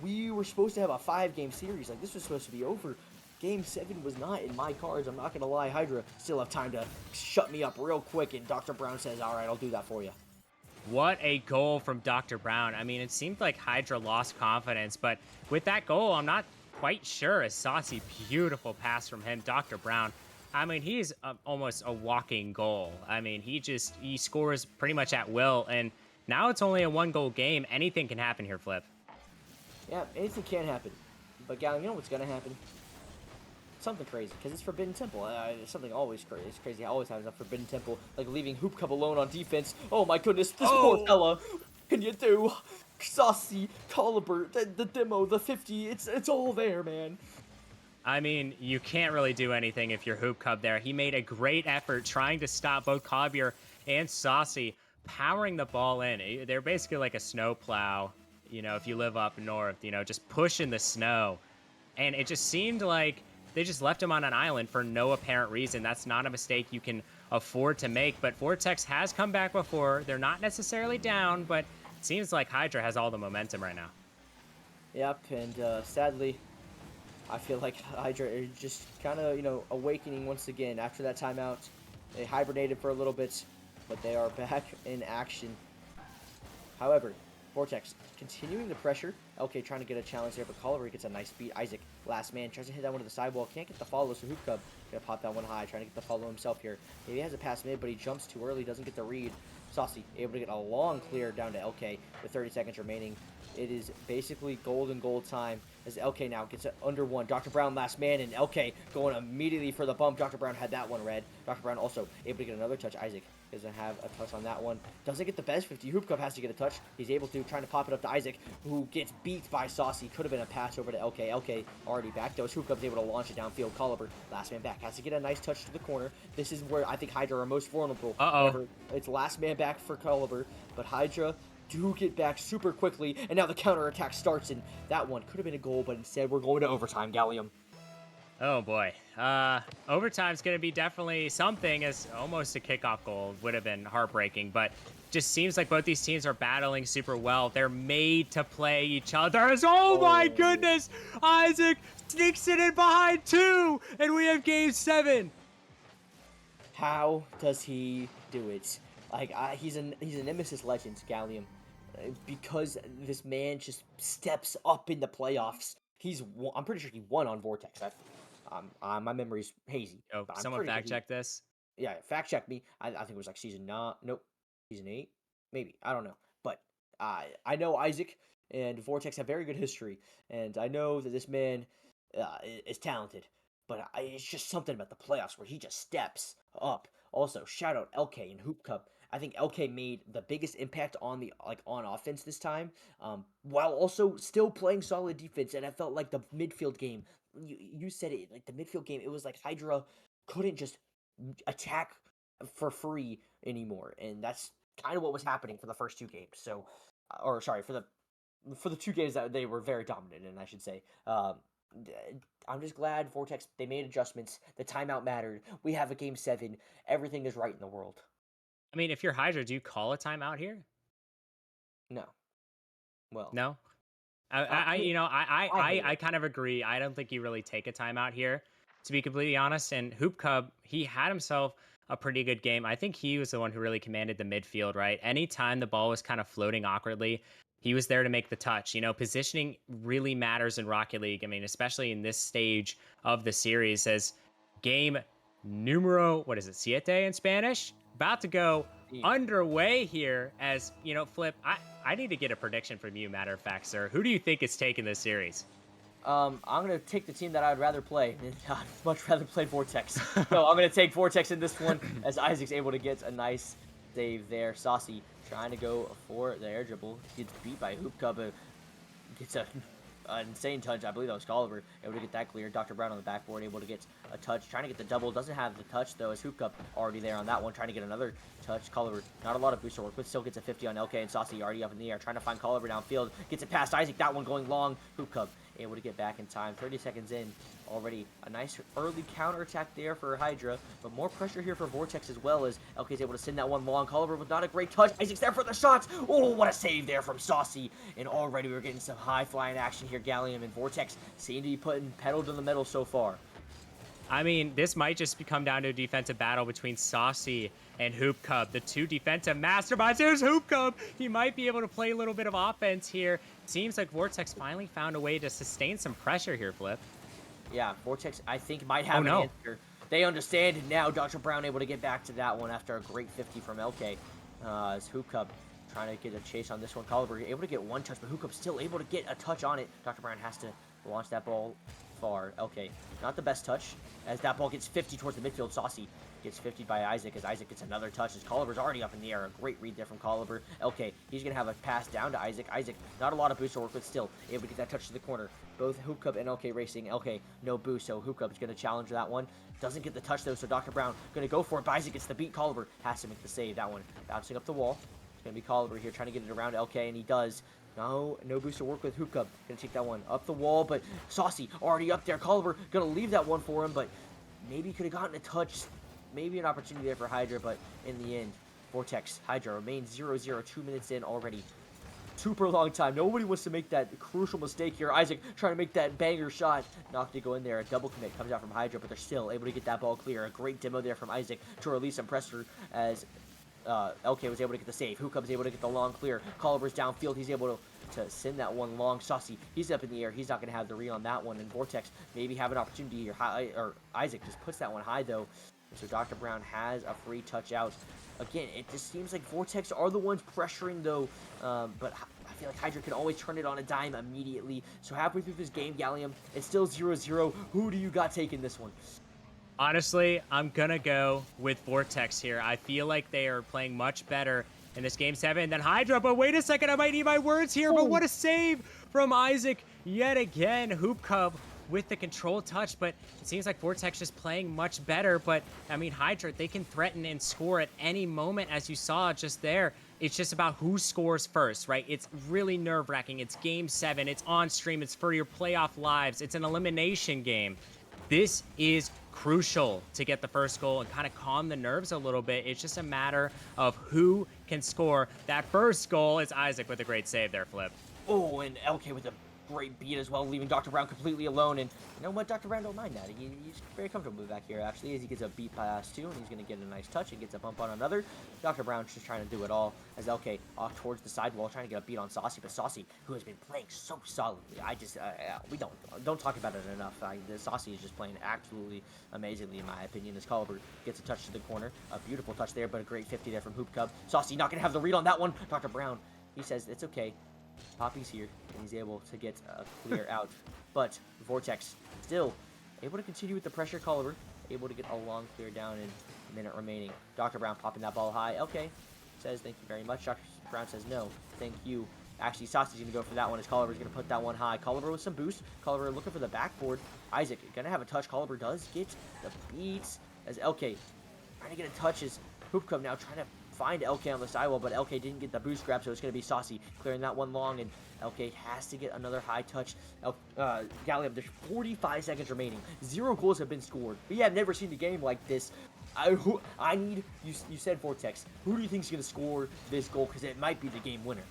we were supposed to have a 5-game series. Like, this was supposed to be over. Game 7 was not in my cards. I'm not gonna lie. Hydra still have time to shut me up real quick, and Dr. Brown says, all right, I'll do that for you. What a goal from Dr. Brown. I mean, it seemed like Hydra lost confidence, but with that goal, I'm not quite sure. A saucy, beautiful pass from him, Dr. Brown. I mean, he's almost a walking goal. I mean, he scores pretty much at will, and now it's only a 1-goal game. Anything can happen here, Flip. Yeah, anything can happen. But, Gallium, you know what's going to happen? Something crazy, because it's Forbidden Temple. Something always crazy. It's crazy. Always happens at Forbidden Temple, like leaving Hoop Cup alone on defense. Oh my goodness, this poor fella. What can you do? Saucy, Colliver, the demo, the 50. It's all there, man. I mean, you can't really do anything if you're Hoop Cub there. He made a great effort trying to stop both Collier and Saucy, powering the ball in. They're basically like a snow plow, you know, if you live up north, you know, just pushing the snow. And it just seemed like they just left him on an island for no apparent reason. That's not a mistake you can afford to make. But Vortex has come back before. They're not necessarily down, but it seems like Hydra has all the momentum right now. Yep, and sadly, I feel like Hydra is just kind of, you know, awakening once again after that timeout. They hibernated for a little bit, but they are back in action. However, Vortex continuing the pressure. LK trying to get a challenge there, but Colliver gets a nice beat. Isaac, last man, tries to hit that one to the sidewall. Can't get the follow, so Hoop Cub gonna pop that one high, trying to get the follow himself here. Maybe he has a pass mid, but he jumps too early, doesn't get the read. Saucy able to get a long clear down to LK with 30 seconds remaining. It is basically golden goal time as LK now gets it under 1. Dr. Brown last man, and LK going immediately for the bump. Dr. Brown had that one read. Dr. Brown also able to get another touch. Isaac doesn't have a touch on that one. Doesn't get the best 50. Hoop Cup has to get a touch. He's able to, trying to pop it up to Isaac, who gets beat by Saucy. Could have been a pass over to LK. LK already back. Those Hoop Cup's able to launch it downfield. Colliver, last man back, has to get a nice touch to the corner. This is where I think Hydra are most vulnerable. It's last man back for Colliver, but Hydra do get back super quickly, and now the counterattack starts, and that one could have been a goal, but instead we're going to overtime, Gallium. Oh boy. Overtime's going to be definitely something, as almost a kickoff goal would have been heartbreaking, but just seems like both these teams are battling super well. They're made to play each other. Oh my goodness! Isaac sneaks it in behind 2, and we have game 7. How does he do it? Like he's a Nemesis legend, Gallium, because this man just steps up in the playoffs. I'm pretty sure he won on Vortex. My memory's hazy, Oh, but I'm someone pretty sure fact he. check this. Yeah, fact check me. I think it was like season 9. Nope, season 8, maybe. I don't know, but I know Isaac and Vortex have very good history, and I know that this man is talented. But it's just something about the playoffs where he just steps up. Also, shout out LK and Hoop Cup. I think LK made the biggest impact on the on offense this time, while also still playing solid defense. And I felt like the midfield game. You said it, like the midfield game. It was like Hydra couldn't just attack for free anymore, and that's kind of what was happening for the first 2 games. So, or sorry, for the 2 games that they were very dominant in, I should say. I'm just glad Vortex they made adjustments. The timeout mattered. We have a game 7. Everything is right in the world. I mean, if you're Hydra, do you call a timeout here? No, well, No. I mean, I hate I it. kind of agree. I don't think you really take a timeout here, to be completely honest. And Hoop Cub, he had himself a pretty good game. I think he was the one who really commanded the midfield, right? Anytime the ball was kind of floating awkwardly, he was there to make the touch. Positioning really matters in Rocket League. I mean, especially in this stage of the series, as game numero, what is it, siete in Spanish? About to go underway here as Flip, I need to get a prediction from you, matter of fact, sir. Who do you think is taking this series? I'm gonna take the team that I'd rather play. I'd much rather play Vortex. So I'm gonna take Vortex in this one as Isaac's able to get a nice save there. Saucy trying to go for the air dribble. Gets beat by Hoop Cub. Gets an insane touch. I believe that was Colliver. Able to get that clear. Dr. Brown on the backboard. Able to get a touch. Trying to get the double. Doesn't have the touch, though, as Hoop Cup already there on that one. Trying to get another touch. Colliver, not a lot of booster work, but still gets a 50 on LK. And Saucy already up in the air. Trying to find Colliver downfield. Gets it past Isaac. That one going long. Hoop Cup able to get back in time. 30 seconds in. Already a nice early counter attack there for Hydra, but more pressure here for Vortex as well, as LK is able to send that one long. Colliver with not a great touch. Isaac's there for the shots. Oh, what a save there from Saucy. And already we're getting some high flying action here. Gallium and Vortex seem to be putting pedal to the metal so far. I mean, this might just come down to a defensive battle between Saucy and Hoop Cub, the two defensive masterminds. There's Hoop Cub. He might be able to play a little bit of offense here. Seems like Vortex finally found a way to sustain some pressure here, Flip. Yeah, Vortex, I think, might have an answer. They understand now. Dr. Brown able to get back to that one after a great 50 from LK. As Hoop Cub trying to get a chase on this one. Colliver able to get one touch, but Hoop Cub still able to get a touch on it. Dr. Brown has to launch that ball far. LK, not the best touch, as that ball gets 50 towards the midfield. Saucy gets 50 by Isaac, as Isaac gets another touch, as Colliver's already up in the air. A great read there from Colliver. LK, he's going to have a pass down to Isaac. Isaac, not a lot of booster work, but still able to get that touch to the corner. Both Hoop Cub and LK racing. LK, no boost, so Hoop Cub's going to challenge that one. Doesn't get the touch, though, so Dr. Brown going to go for it, but Isaac gets the beat. Colliver has to make the save. That one bouncing up the wall. It's going to be Colliver here trying to get it around LK, and he does. No booster work with Hoop Cub. Gonna take that one up the wall, but Saucy already up there. Colliver gonna leave that one for him, but maybe could have gotten a touch. Maybe an opportunity there for Hydra, but in the end, Vortex, Hydra remains 0-0, 2 minutes in already. Super long time. Nobody wants to make that crucial mistake here. Isaac trying to make that banger shot. Not to go in there. A double commit comes out from Hydra, but they're still able to get that ball clear. A great demo there from Isaac to release some pressure as LK was able to get the save. Hoop Cub was able to get the long clear. Colliver's downfield. He's able to send that one long. Saucy, he's up in the air. He's not going to have the read on that one. And Vortex maybe have an opportunity here. Or Isaac just puts that one high, though. So Dr. Brown has a free touch out. Again, it just seems like Vortex are the ones pressuring, though. But I feel like Hydra can always turn it on a dime immediately. So halfway through this game, Gallium, it's still 0-0. Who do you got taking this one? Honestly, I'm going to go with Vortex here. I feel like they are playing much better in this game 7 than Hydra. But wait a second, I might need my words here. But what a save from Isaac yet again. Hoop Cub with the control touch, but it seems like Vortex is playing much better. But I mean, Hydra, they can threaten and score at any moment, as you saw just there. It's just about who scores first, right? It's really nerve-wracking. It's game 7. It's on stream. It's for your playoff lives. It's an elimination game. This is crucial to get the first goal and kind of calm the nerves a little bit. It's just a matter of who can score that first goal. It's Isaac with a great save there, Flip. Oh, and LK with a great beat as well, leaving Dr. Brown completely alone. And you know what? Dr. Brown don't mind that. He's very comfortable back here, actually, as he gets a beat pass too, and he's going to get a nice touch and gets a bump on another. Dr. Brown's just trying to do it all as LK off towards the sidewall, trying to get a beat on Saucy, but Saucy, who has been playing so solidly, we don't talk about it enough. The Saucy is just playing absolutely amazingly, in my opinion, as Caliber gets a touch to the corner. A beautiful touch there, but a great 50 there from Hoop Cub. Saucy not going to have the read on that one. Dr. Brown, he says it's okay. Poppy's here, and he's able to get a clear out. But Vortex still able to continue with the pressure. Caliber able to get a long clear down in a minute remaining. Dr. Brown popping that ball high. LK says thank you very much. Dr. Brown says no, thank you. Actually, Saucy's going to go for that one as Caliber's going to put that one high. Caliber with some boost. Caliber looking for the backboard. Isaac going to have a touch. Caliber does get the beats as LK trying to get a touch as Hoop Cub now trying to find LK on the sidewall, but LK didn't get the boost grab, so it's going to be Saucy clearing that one long, and LK has to get another high touch. Gallium, there's 45 seconds remaining. 0 goals have been scored. We have never seen the game like this. I need, you said Vortex. Who do you think is going to score this goal? Because it might be the game winner.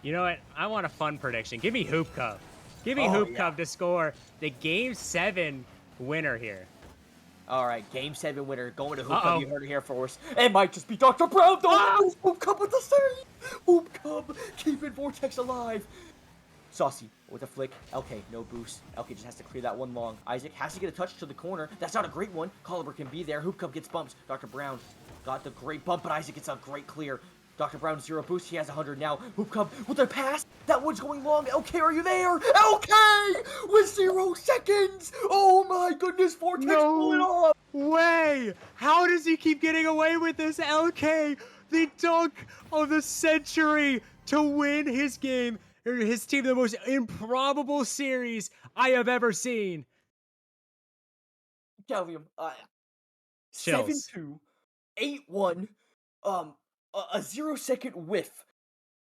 You know what? I want a fun prediction. Give me Hoop Cub. Give me Hoop Cub to score the Game 7 winner here. All right, Game 7 winner going to Hoop Cub. You heard it here first. It might just be Dr. Brown, though. Hoop Cub with the save. Hoop Cub keeping Vortex alive. Saucy with a flick. LK, no boost. LK just has to clear that one long. Isaac has to get a touch to the corner. That's not a great one. Caliber can be there. Hoop Cub gets bumped. Dr. Brown got the great bump, but Isaac gets a great clear. Dr. Brown 0 boost. He has 100 now. Hoop Cub with a pass. That one's going long. LK, are you there? LK with 0 seconds. Oh my goodness. Vortex pull it off. Way. How does he keep getting away with this? LK, the dunk of the century to win his game, or his team, the most improbable series I have ever seen. Gallium, Chills. 7-2, 8-1, a 0-second whiff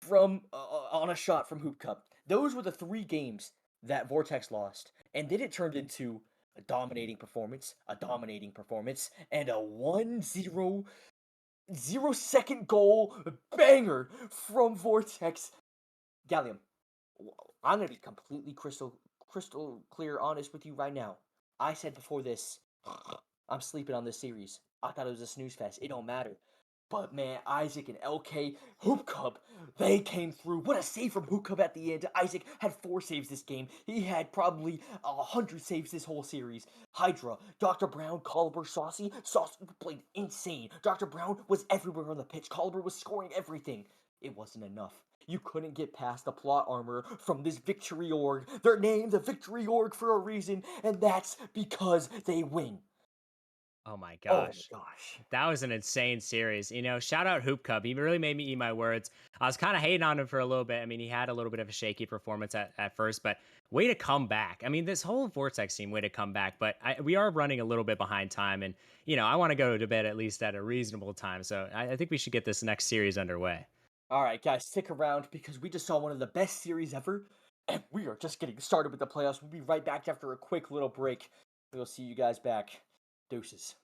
from on a shot from Hoop Cub. Those were the 3 games that Vortex lost, and then it turned into a dominating performance, and a 1-0 0-second goal banger from Vortex. Gallium, I'm gonna be completely crystal clear honest with you right now. I said before this, I'm sleeping on this series. I thought it was a snooze fest. It don't matter. But man, Isaac and LK, Hoop Cub, they came through. What a save from Hoop Cub at the end. Isaac had 4 saves this game. He had probably 100 saves this whole series. Hydra, Dr. Brown, Caliber, Saucy. Saucy played insane. Dr. Brown was everywhere on the pitch. Caliber was scoring everything. It wasn't enough. You couldn't get past the plot armor from this Victory Org. They're named the Victory Org for a reason, and that's because they win. Oh my Oh my gosh. gosh. That was an insane series. You know, shout out Hoop Cub. He really made me eat my words. I was kind of hating on him for a little bit. I mean, he had a little bit of a shaky performance at first, but way to come back. I mean, this whole Vortex team, way to come back. But we are running a little bit behind time. And, you know, I want to go to bed at least at a reasonable time. So I think we should get this next series underway. All right, guys, stick around because we just saw one of the best series ever. And we are just getting started with the playoffs. We'll be right back after a quick little break. We'll see you guys back. Deuces.